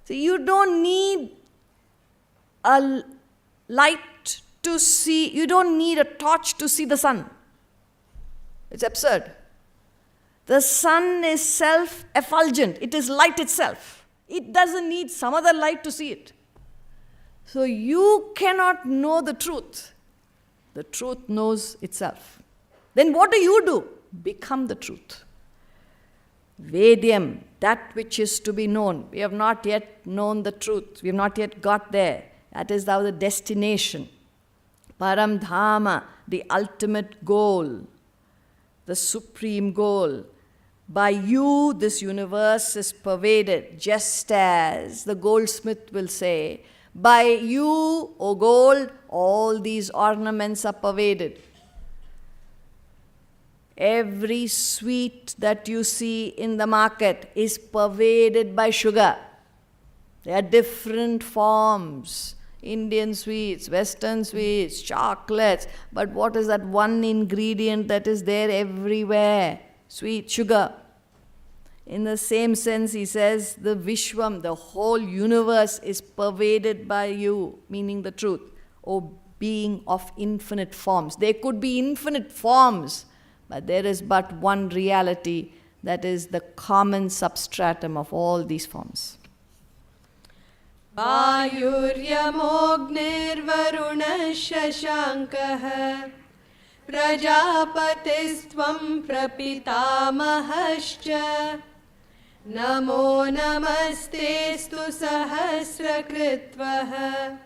S3: So you don't need a light to see, you don't need a torch to see the sun. It's absurd. The sun is self-effulgent. It is light itself. It doesn't need some other light to see it. So you cannot know the truth. The truth knows itself. Then what do? Become the truth. Vedyam, that which is to be known. We have not yet known the truth. We have not yet got there. That is now the destination. Param Dhama, the ultimate goal, the supreme goal. By you, this universe is pervaded, just as the goldsmith will say, by you, O gold, all these ornaments are pervaded. Every sweet that you see in the market is pervaded by sugar. There are different forms. Indian sweets, Western sweets, chocolates. But what is that one ingredient that is there everywhere? Sweet, sugar. In the same sense, he says, the Vishwam, the whole universe is pervaded by you, meaning the truth, O being of infinite forms. There could be infinite forms, but there is but one reality that is the common substratum of all these forms.
S4: Vayuryamognirvarunashashankah Prajapatistvam prapitamahascha Namo namastestu sahasrakritvah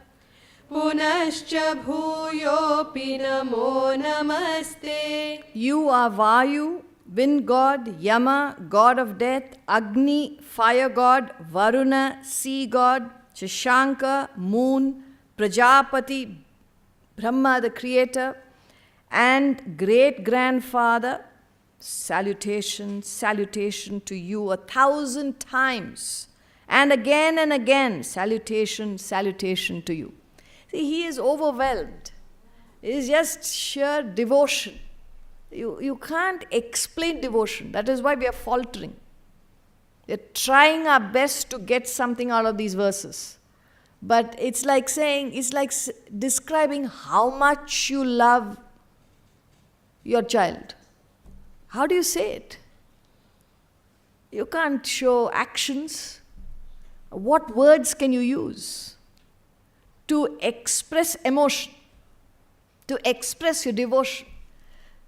S4: Punascha bhuyopi namo namaste.
S3: You are Vayu, wind god, Yama, god of death, Agni, fire god, Varuna, sea god, Shashanka, moon, Prajapati, Brahma, the creator, and great-grandfather. Salutation, salutation to you 1,000 times. And again, salutation, salutation to you. See, he is overwhelmed. It is just sheer devotion. You can't explain devotion. That is why we are faltering. We are trying our best to get something out of these verses. But it's like describing how much you love your child. How do you say it? You can't show actions. What words can you use to express emotion? to express your devotion.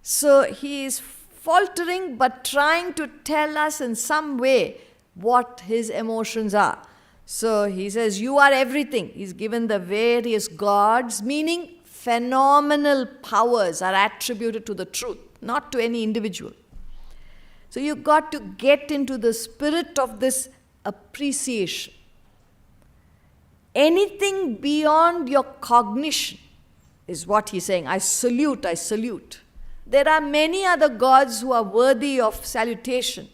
S3: So he is faltering but trying to tell us in some way what his emotions are. So he says, you are everything. He's given the various gods, meaning phenomenal powers are attributed to the truth, not to any individual. So you've got to get into the spirit of this appreciation. Anything beyond your cognition is what he's saying. I salute, I salute. There are many other gods who are worthy of salutation,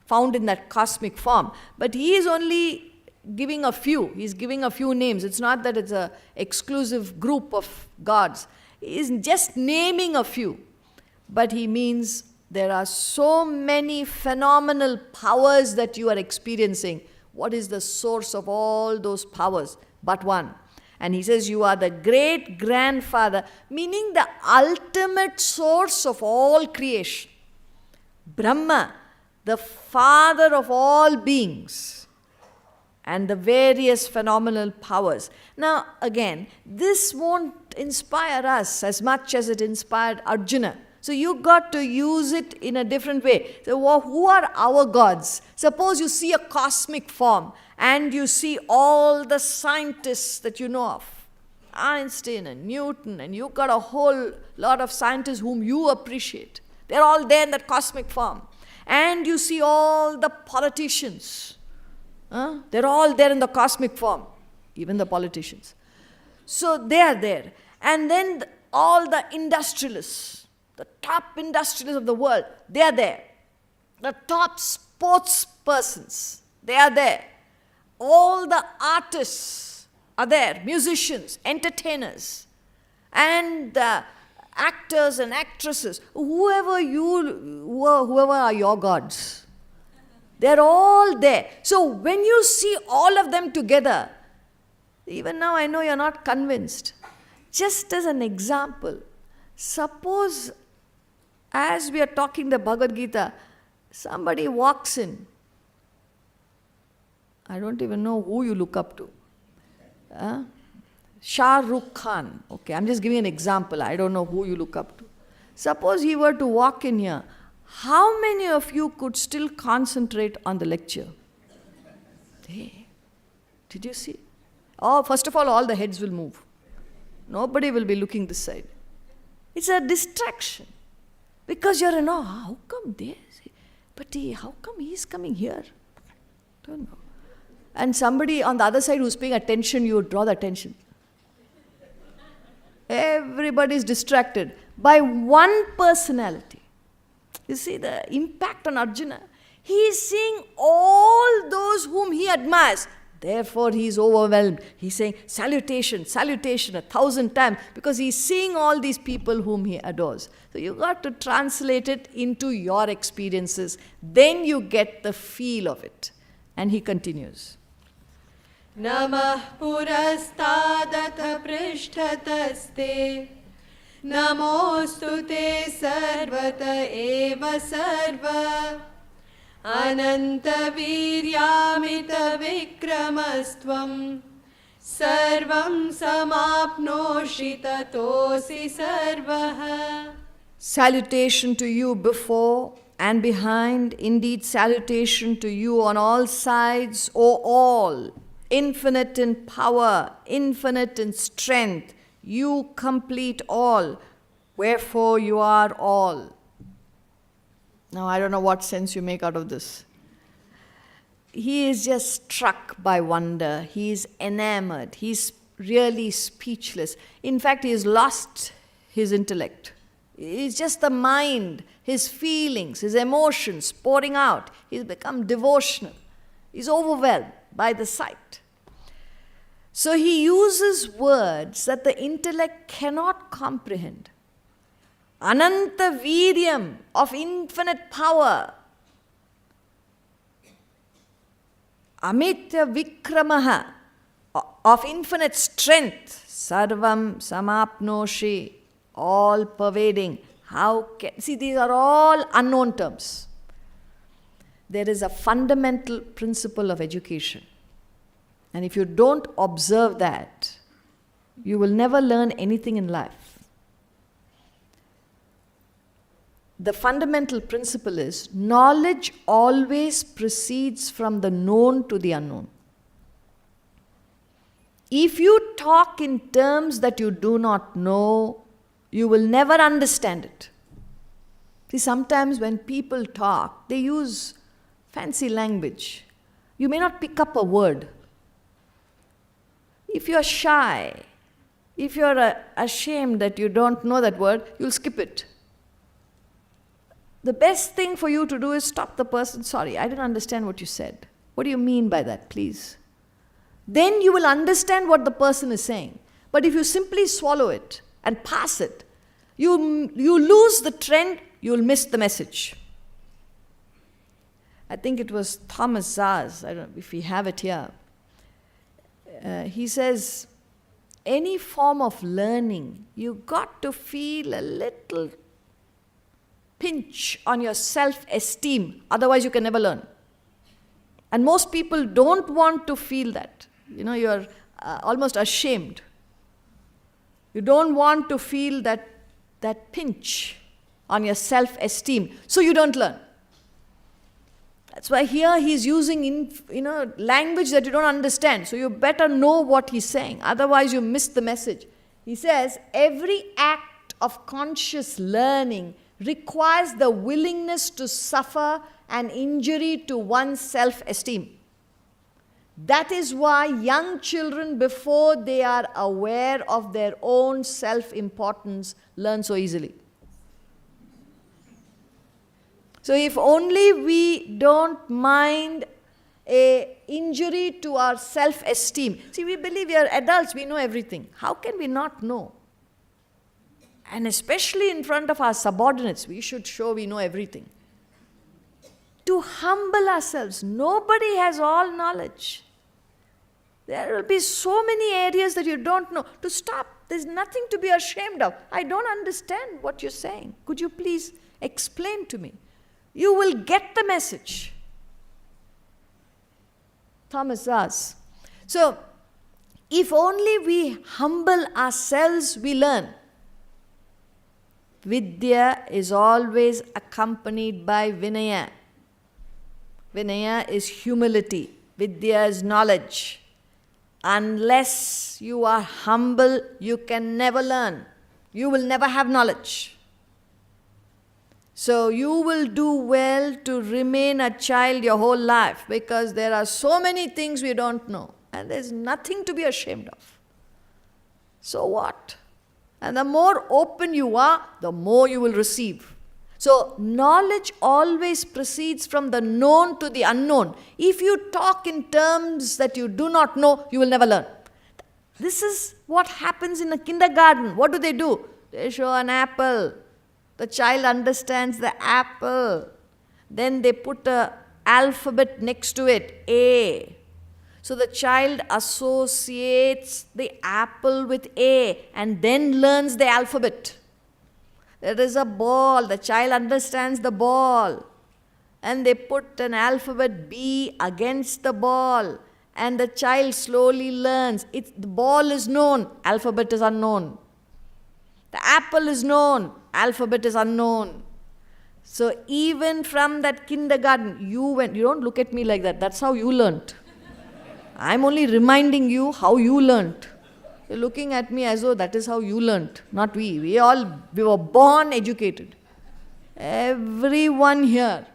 S3: found in that cosmic form. But he is only giving a few. He's giving a few names. It's not that it's an exclusive group of gods. He is just naming a few. But he means there are so many phenomenal powers that you are experiencing. What is the source of all those powers? But one. And he says, you are the great-grandfather, meaning the ultimate source of all creation. Brahma, the father of all beings, and the various phenomenal powers. Now, again, this won't inspire us as much as it inspired Arjuna. So you got to use it in a different way. So who are our gods? Suppose you see a cosmic form and you see all the scientists that you know of. Einstein and Newton, and you've got a whole lot of scientists whom you appreciate. They're all there in that cosmic form. And you see all the politicians. They're all there in the cosmic form, even the politicians. So they are there. And then all the industrialists, the top industrialists of the world, they are there. The top sports persons, they are there. All the artists are there, musicians, entertainers, and actors and actresses, whoever are your gods. They're all there. So when you see all of them together, even now I know you're not convinced. Just as an example, suppose as we are talking the Bhagavad Gita, somebody walks in. I don't even know who you look up to. Shah Rukh Khan. Okay, I'm just giving an example. I don't know who you look up to. Suppose he were to walk in here, how many of you could still concentrate on the lecture? Hey, did you see? Oh, first of all the heads will move. Nobody will be looking this side. It's a distraction. Because you're in awe. How come this? But how come he's coming here? Don't know. And somebody on the other side who's paying attention, you would draw the attention. Everybody's distracted by one personality. You see the impact on Arjuna? He is seeing all those whom he admires. Therefore, he is overwhelmed. He's saying, salutation, salutation 1,000 times, because he's seeing all these people whom he adores. So you got to translate it into your experiences. Then you get the feel of it. And he continues.
S4: Namah purastadath prishtataste Namostu te sarvata eva sarva Ananta viryamita vikramastvam Sarvam samapnoshi tatosi sarvaha. Salutation to you before and behind, indeed salutation to you on all sides, O all, infinite in power, infinite in strength, you complete all, wherefore you are all. Now I don't know what sense you make out of this. He is just struck by wonder. He is enamored. He is really speechless. In fact, he has lost his intellect. It's just the mind, his feelings, his emotions pouring out. He's become devotional. He's overwhelmed by the sight. So he uses words that the intellect cannot comprehend. Ananta Viryam, of infinite power. Amitya Vikramaha, of infinite strength. Sarvam Samapnoshi, all pervading. See, these are all unknown terms. There is a fundamental principle of education. And if you don't observe that, you will never learn anything in life. the fundamental principle is knowledge always proceeds from the known to the unknown. If you talk in terms that you do not know, you will never understand it. See, sometimes when people talk, they use fancy language. You may not pick up a word. If you're shy, if you're ashamed that you don't know that word, you'll skip it. The best thing for you to do is stop the person. Sorry, I didn't understand what you said. What do you mean by that, please? Then you will understand what the person is saying. But if you simply swallow it and pass it, you lose the trend, you will miss the message. I think it was Thomas Zaz, I don't know if we have it here. He says, any form of learning, you got to feel a little pinch on your self-esteem, otherwise you can never learn. And most people don't want to feel that. You're almost ashamed. You don't want to feel that pinch on your self-esteem, so you don't learn. That's why here he's using language that you don't understand, so you better know what he's saying, otherwise you miss the message. He says, every act of conscious learning requires the willingness to suffer an injury to one's self-esteem. That is why young children, before they are aware of their own self-importance, learn so easily. So if only we don't mind an injury to our self-esteem. See, we believe we are adults, we know everything. How can we not know? And especially in front of our subordinates, we should show we know everything. To humble ourselves. Nobody has all knowledge. There will be so many areas that you don't know. To stop. There's nothing to be ashamed of. I don't understand what you're saying. Could you please explain to me? You will get the message. Thomas Zaz. So, if only we humble ourselves, we learn. Vidya is always accompanied by Vinaya. Vinaya is humility. Vidya is knowledge. Unless you are humble, you can never learn. You will never have knowledge. So you will do well to remain a child your whole life, because there are so many things we don't know and there's nothing to be ashamed of. So what? And the more open you are, the more you will receive. So knowledge always proceeds from the known to the unknown. If you talk in terms that you do not know, you will never learn. This is what happens in a kindergarten. What do? They show an apple. The child understands the apple. Then they put an alphabet next to it, A. So the child associates the apple with A and then learns the alphabet. There is a ball. The child understands the ball. And they put an alphabet B against the ball. And the child slowly learns. The ball is known. Alphabet is unknown. The apple is known. Alphabet is unknown. So even from that kindergarten, you don't look at me like that. That's how you learnt. I'm only reminding you how you learnt. You're looking at me as though that is how you learnt, not we. We were born educated. Everyone here.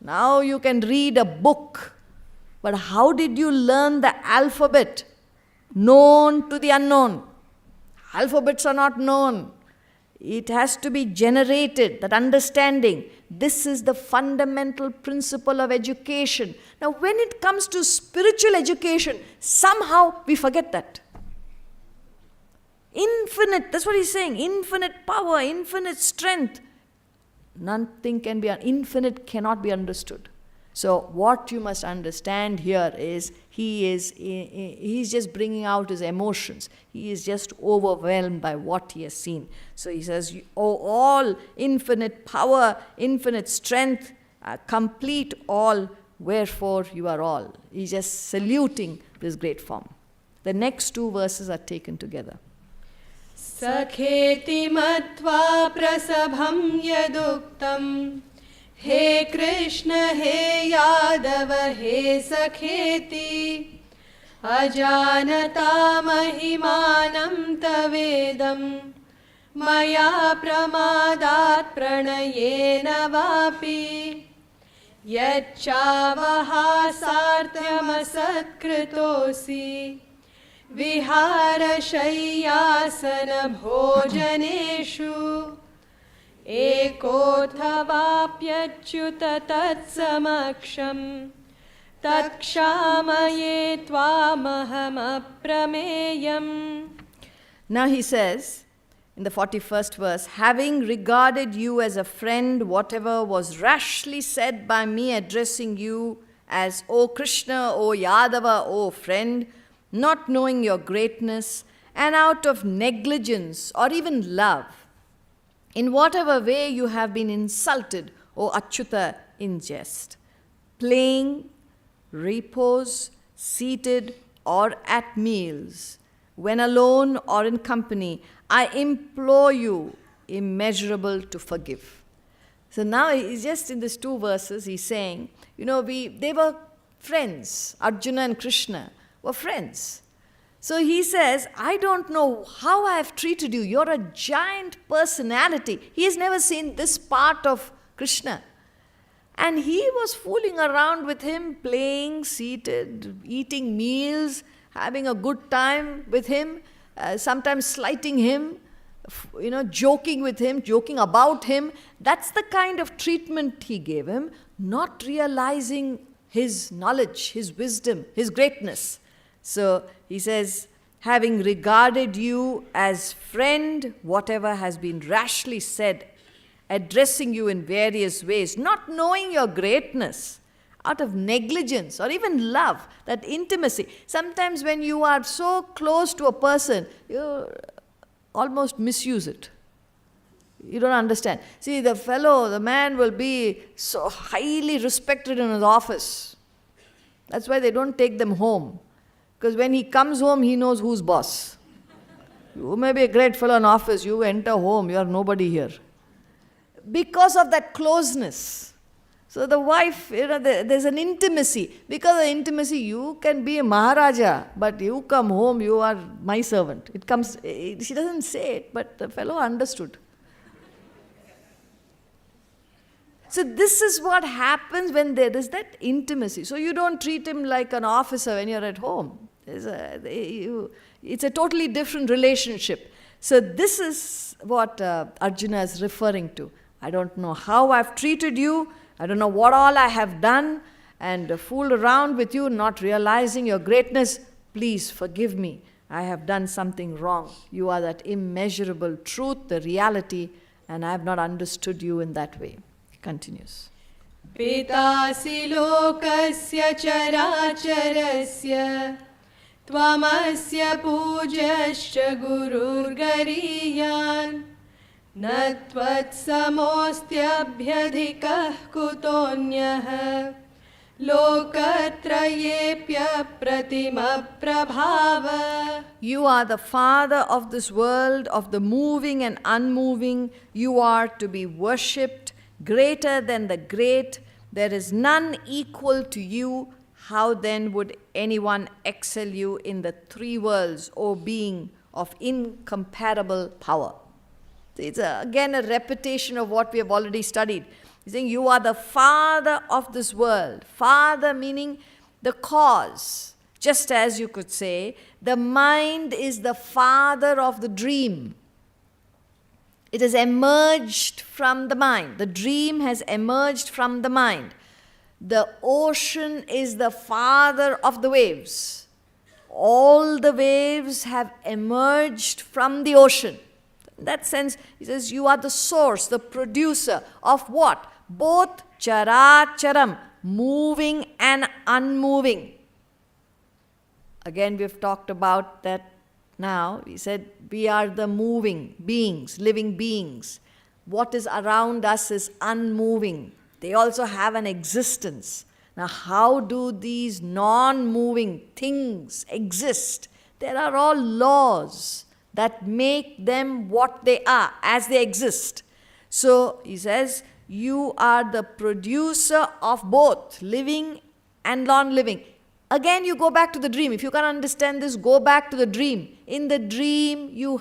S4: Now you can read a book. But how did you learn the alphabet? Known to the unknown. Alphabets are not known. It has to be generated, that understanding. This is the fundamental principle of education. Now, when it comes to spiritual education, somehow we forget that. Infinite, that's what he's saying, infinite power, infinite strength. Nothing can be, infinite cannot be understood. So what you must understand here is he's just bringing out his emotions. He is just overwhelmed by what he has seen. So he says, all infinite power, infinite strength, complete all, wherefore you are all. He's just saluting this great form. The next two verses are taken together.
S5: सखेति मत्वा प्रसभं यदुक्तं हे कृष्ण हे यादव हे सखेति अजानता महिमानं तवेदं मया प्रमादात् प्रणयेन वापि यच्चावहासार्थमसत्कृतोऽसि विहारशय्यासनभोजनेषु एकोऽथवाप्यच्युत तत्समक्षं तत्क्षामये त्वामहमप्रमेयम्.
S4: Now he says, in the 41st verse, having regarded you as a friend, whatever was rashly said by me addressing you as, O Krishna, O Yadava, O friend, not knowing your greatness, and out of negligence or even love, in whatever way you have been insulted, O Achyuta, in jest, playing, repose, seated, or at meals, when alone or in company, I implore you, immeasurable, to forgive. So now he's just in these two verses, he's saying, they were friends. Arjuna and Krishna were friends. So he says, I don't know how I have treated you. You're a giant personality. He has never seen this part of Krishna. And he was fooling around with him, playing, seated, eating meals, having a good time with him, sometimes slighting him, joking with him, joking about him. That's the kind of treatment he gave him, not realizing his knowledge, his wisdom, his greatness. So he says, having regarded you as friend, whatever has been rashly said, addressing you in various ways, not knowing your greatness, out of negligence or even love, that intimacy. Sometimes when you are so close to a person, you almost misuse it. You don't understand. See, the man will be so highly respected in his office. That's why they don't take them home. Because when he comes home, he knows who's boss. You may be a great fellow in office, you enter home, you are nobody here. Because of that closeness. So the wife, there's an intimacy. Because of the intimacy, you can be a Maharaja, but you come home, you are my servant. She doesn't say it, but the fellow understood. So this is what happens when there is that intimacy. So you don't treat him like an officer when you're at home. It's a totally different relationship. So this is what Arjuna is referring to. I don't know how I've treated you. I don't know what all I have done and fooled around with you, not realizing your greatness. Please forgive me. I have done something wrong. You are that immeasurable truth, the reality, and I have not understood you in that way. He continues.
S5: पितासि लोकस्य चराचरस्य त्वमस्य पूज्यश्च गुरुर्गरीयान् न त्वत्समोऽस्त्यभ्यधिकः कुतोऽन्यः लोकत्रयेऽप्यप्रतिमप्रभाव.
S4: You are the Father of this world, of the moving and unmoving. You are to be worshipped, greater than the great. There is none equal to you. How then would anyone excel you in the three worlds, O being of incomparable power? It's again a repetition of what we have already studied. He's saying you are the Father of this world. Father meaning the cause. Just as you could say, the mind is the father of the dream. It has emerged from the mind. The dream has emerged from the mind. The ocean is the father of the waves. All the waves have emerged from the ocean. In that sense, he says, you are the source, the producer of what? Both characharam, moving and unmoving. Again, we've talked about that now. He said, we are the moving beings, living beings. What is around us is unmoving. They also have an existence. Now, how do these non-moving things exist? There are all laws. that make them what they are as they exist. So he says, you are the producer of both living and non-living. Again, you go back to the dream. If you can't understand this, go back to the dream. In the dream, you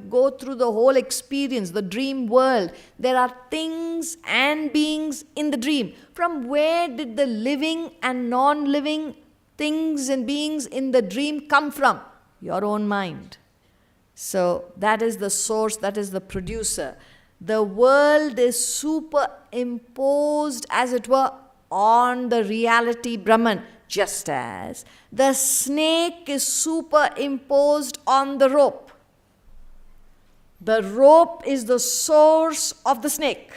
S4: go through the whole experience, the dream world. There are things and beings in the dream. From where did the living and non-living things and beings in the dream come from? Your own mind. So that is the source, that is the producer. The world is superimposed, as it were, on the reality Brahman, just as the snake is superimposed on the rope. The rope is the source of the snake.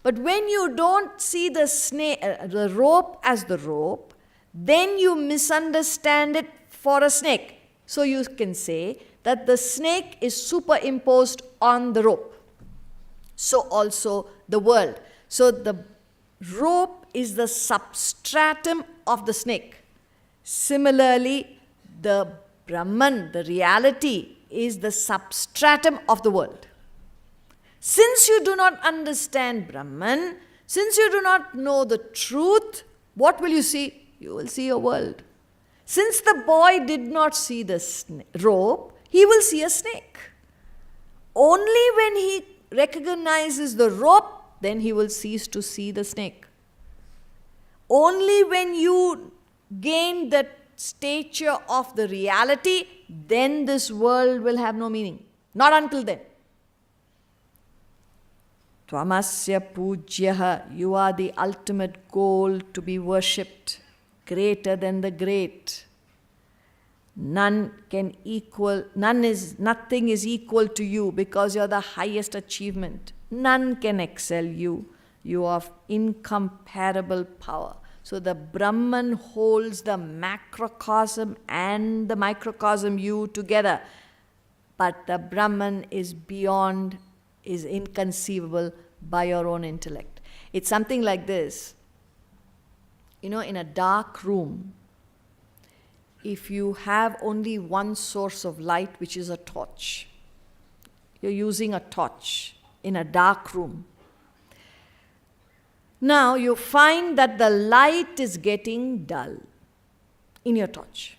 S4: But when you don't see the snake, the rope as the rope, then you misunderstand it for a snake. So you can say that the snake is superimposed on the rope. So also the world. So the rope is the substratum of the snake. Similarly, the Brahman, the reality, is the substratum of the world. Since you do not understand Brahman, since you do not know the truth, what will you see? You will see a world. Since the boy did not see the rope, he will see a snake. Only when he recognizes the rope, then he will cease to see the snake. Only when you gain that stature of the reality, then this world will have no meaning. Not until then. Tvamasya pujyaha, you are the ultimate goal to be worshipped, greater than the great. Nothing is equal to you because you're the highest achievement. None can excel you. You are of incomparable power. So the Brahman holds the macrocosm and the microcosm you together. But the Brahman is beyond, is inconceivable by your own intellect. It's something like this. In a dark room, if you have only one source of light, which is a torch, you're using a torch in a dark room. Now you find that the light is getting dull in your torch.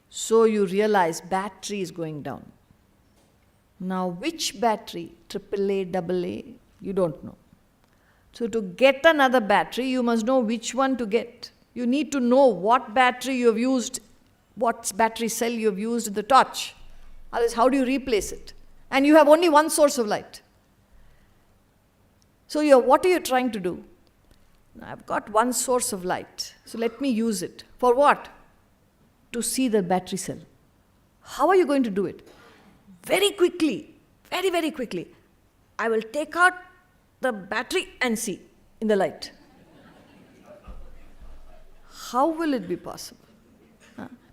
S4: So you realize battery is going down. Now which battery? AAA, AA? You don't know. So to get another battery, you must know which one to get. You need to know what battery you have used, what battery cell you have used in the torch. Otherwise, how do you replace it? And you have only one source of light. So what are you trying to do? Now, I've got one source of light. So let me use it. For what? To see the battery cell. How are you going to do it? Very quickly, very, very quickly. I will take out the battery and see in the light. How will it be possible?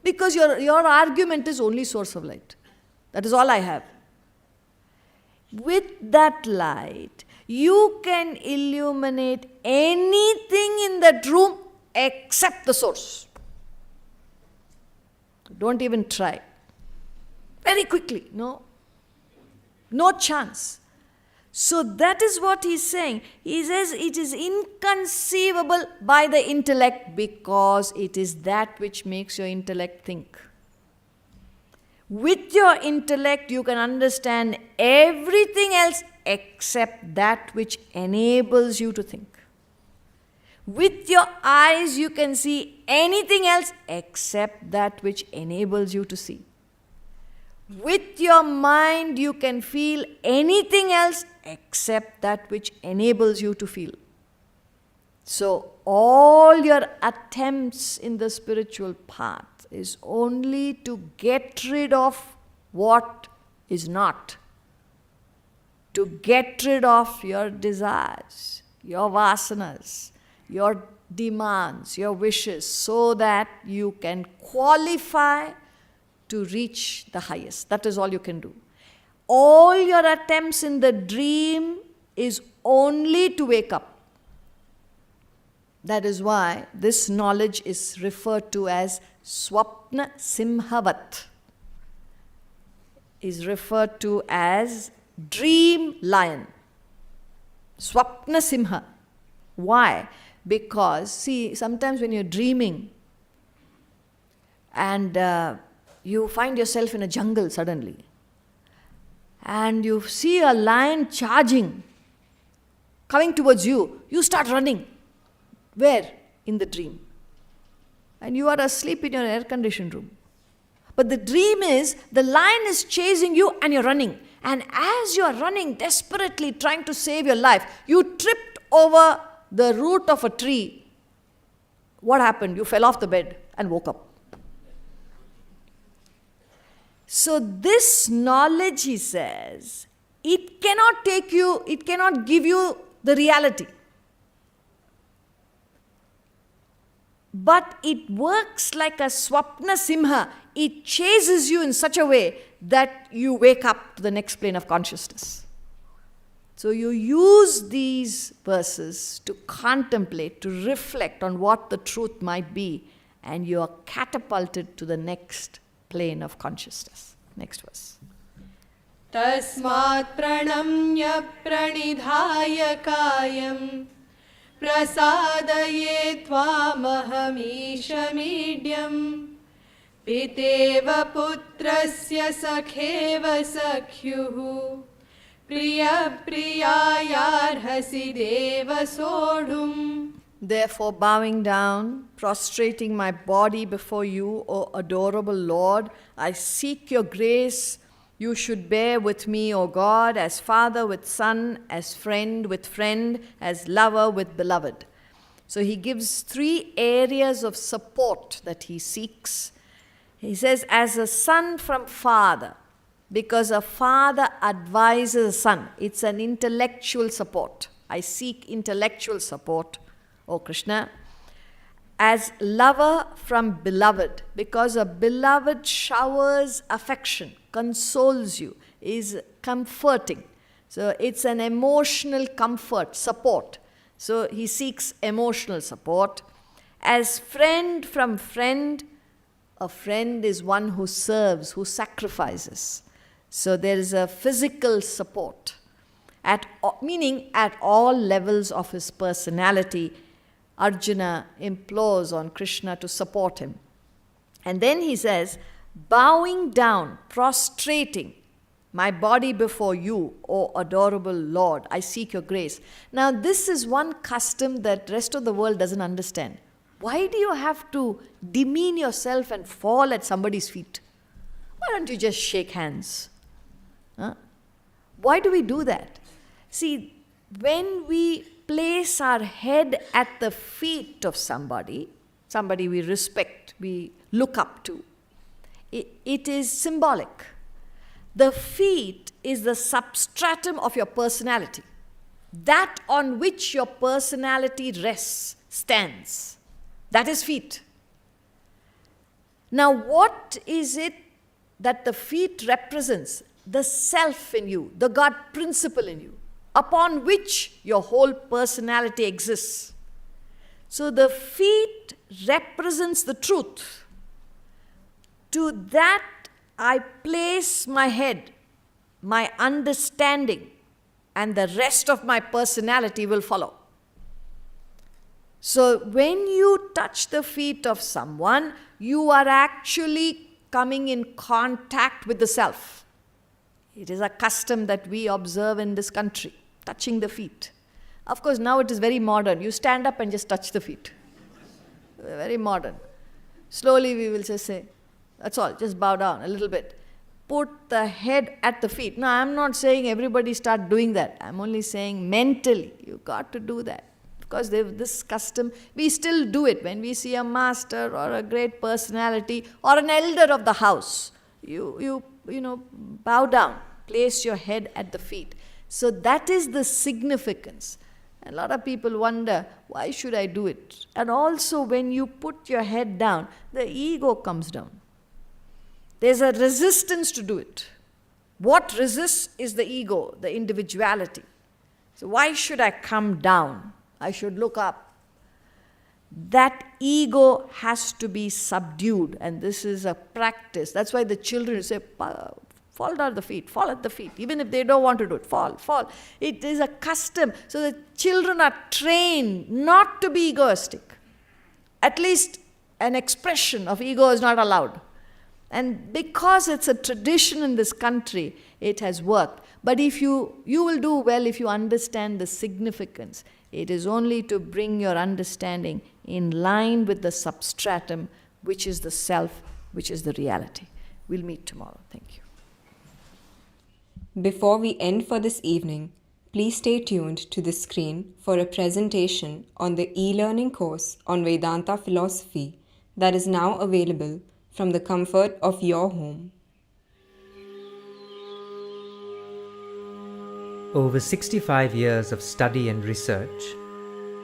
S4: Because your argument is only source of light. That is all I have. With that light, you can illuminate anything in that room except the source. Don't even try. Very quickly, no chance. So that is what he's saying. He says it is inconceivable by the intellect because it is that which makes your intellect think. With your intellect, you can understand everything else except that which enables you to think. With your eyes, you can see anything else except that which enables you to see. With your mind, you can feel anything else except that which enables you to feel. So, all your attempts in the spiritual path is only to get rid of what is not. To get rid of your desires, your vasanas, your demands, your wishes, so that you can qualify to reach the highest. That is all you can do. All your attempts in the dream is only to wake up. That is why this knowledge is referred to as Swapna Simhavat. is referred to as dream lion, Swapna Simha. Why? Because, see, sometimes when you're dreaming and you find yourself in a jungle suddenly, and you see a lion charging, coming towards you, you start running. Where? In the dream. And you are asleep in your air-conditioned room. But the dream is, the lion is chasing you and you're running. And as you're running, desperately trying to save your life, you tripped over the root of a tree. What happened? You fell off the bed and woke up. So this knowledge, he says, it cannot give you the reality. But it works like a Swapna Simha. It chases you in such a way that you wake up to the next plane of consciousness. So you use these verses to contemplate, to reflect on what the truth might be, and you are catapulted to the next plane of consciousness. Next verse.
S5: तस्मात् प्रणम्य प्रणिधाय कायं प्रसादये त्वामहमीशमीड्यं पितेव पुत्रस्य सखेव सख्युः प्रियप्रियायार्हसि देव सोढुम्.
S4: Therefore, bowing down, prostrating my body before you, O adorable Lord, I seek your grace. You should bear with me, O God, as father with son, as friend with friend, as lover with beloved. So he gives 3 areas of support that he seeks. He says, as a son from father, because a father advises a son. It's an intellectual support. I seek intellectual support, O Krishna. As lover from beloved, because a beloved showers affection, consoles you, is comforting. So it's an emotional comfort, support. So he seeks emotional support. As friend from friend, a friend is one who serves, who sacrifices. So there is a physical support, meaning at all levels of his personality. Arjuna implores on Krishna to support him. And then he says, bowing down, prostrating my body before you, O adorable Lord, I seek your grace. Now this is one custom that rest of the world doesn't understand. Why do you have to demean yourself and fall at somebody's feet? Why don't you just shake hands? Huh? Why do we do that? See, when we place our head at the feet of somebody we respect, we look up to, it is symbolic. The feet is the substratum of your personality, that on which your personality rests, stands. That is feet. Now, what is it that the feet represents? The self in you, the God principle in you, upon which your whole personality exists. So the feet represents the truth. To that I place my head, my understanding, and the rest of my personality will follow. So when you touch the feet of someone, you are actually coming in contact with the self. It is a custom that we observe in this country, touching the feet. Of course, now it is very modern. You stand up and just touch the feet. Very modern. Slowly we will just say, that's all, just bow down a little bit. Put the head at the feet. Now, I'm not saying everybody start doing that. I'm only saying mentally, you got to do that. Because this custom, we still do it. When we see a master or a great personality or an elder of the house, you bow down, place your head at the feet. So that is the significance. A lot of people wonder, why should I do it? And also when you put your head down, the ego comes down. There's a resistance to do it. What resists is the ego, the individuality. So why should I come down? I should look up. That ego has to be subdued, and this is a practice. That's why the children say, fall down the feet, fall at the feet. Even if they don't want to do it, fall, fall. It is a custom. So the children are trained not to be egoistic. At least an expression of ego is not allowed. And because it's a tradition in this country, it has worked. But if you will do well if you understand the significance. It is only to bring your understanding in line with the substratum, which is the self, which is the reality. We'll meet tomorrow. Thank you.
S1: Before we end for this evening, please stay tuned to the screen for a presentation on the e-learning course on Vedanta philosophy that is now available from the comfort of your home.
S6: Over 65 years of study and research,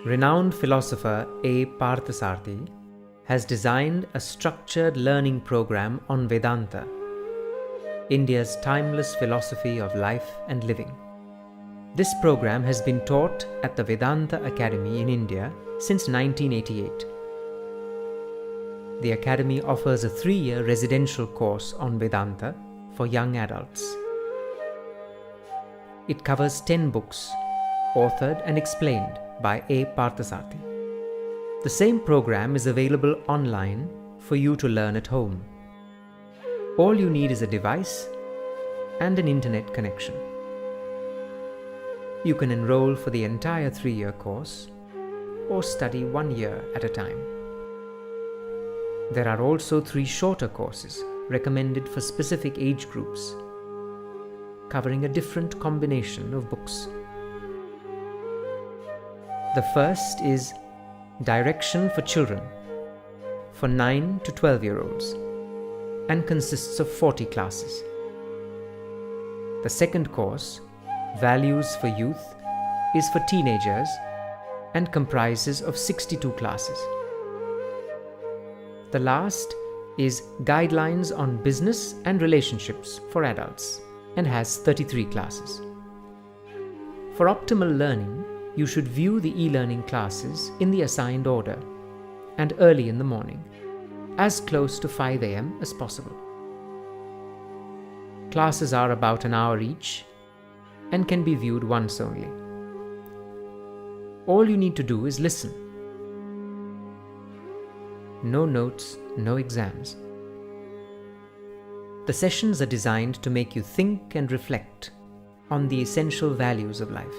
S6: renowned philosopher A. Parthasarathy has designed a structured learning program on Vedanta, India's timeless philosophy of life and living. This program has been taught at the Vedanta Academy in India since 1988. The Academy offers a 3-year residential course on Vedanta for young adults. It covers 10 books, authored and explained by A. Parthasarathy. The same program is available online for you to learn at home. All you need is a device and an internet connection. You can enroll for the entire 3-year course or study 1 year at a time. There are also 3 shorter courses recommended for specific age groups, covering a different combination of books. The first is Direction for Children for 9 to 12-year-olds and consists of 40 classes. The second course, Values for Youth, is for teenagers and comprises of 62 classes. The last is Guidelines on Business and Relationships for adults and has 33 classes. For optimal learning, you should view the e-learning classes in the assigned order and early in the morning, as close to 5 a.m. as possible. Classes are about an hour each and can be viewed once only. All you need to do is listen. No notes, no exams. The sessions are designed to make you think and reflect on the essential values of life.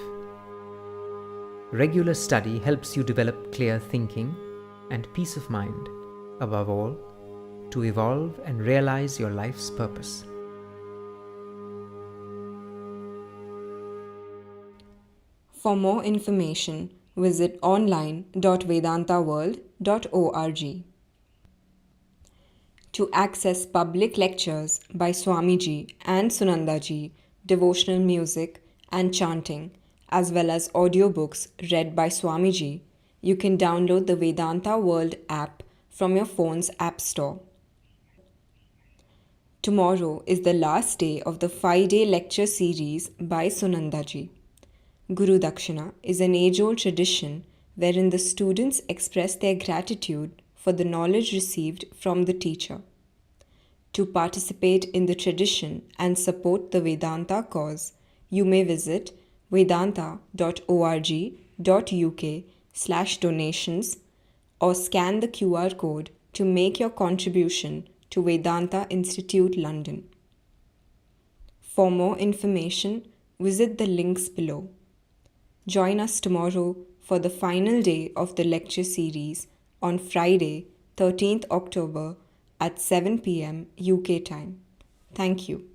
S6: Regular study helps you develop clear thinking and peace of mind, above all, to evolve and realize your life's purpose.
S1: For more information, visit online.vedantaworld.org. To access public lectures by Swamiji and Sunandaji, devotional music and chanting, as well as audiobooks read by Swamiji, you can download the Vedanta World app from your phone's app store. Tomorrow is the last day of the 5-day lecture series by Sunandaji. Guru Dakshina is an age-old tradition wherein the students express their gratitude for the knowledge received from the teacher. To participate in the tradition and support the Vedanta cause, you may visit vedanta.org.uk/donations or scan the QR code to make your contribution to Vedanta Institute London. For more information, visit the links below. Join us tomorrow for the final day of the lecture series on Friday, 13th October at 7 p.m. UK time. Thank you.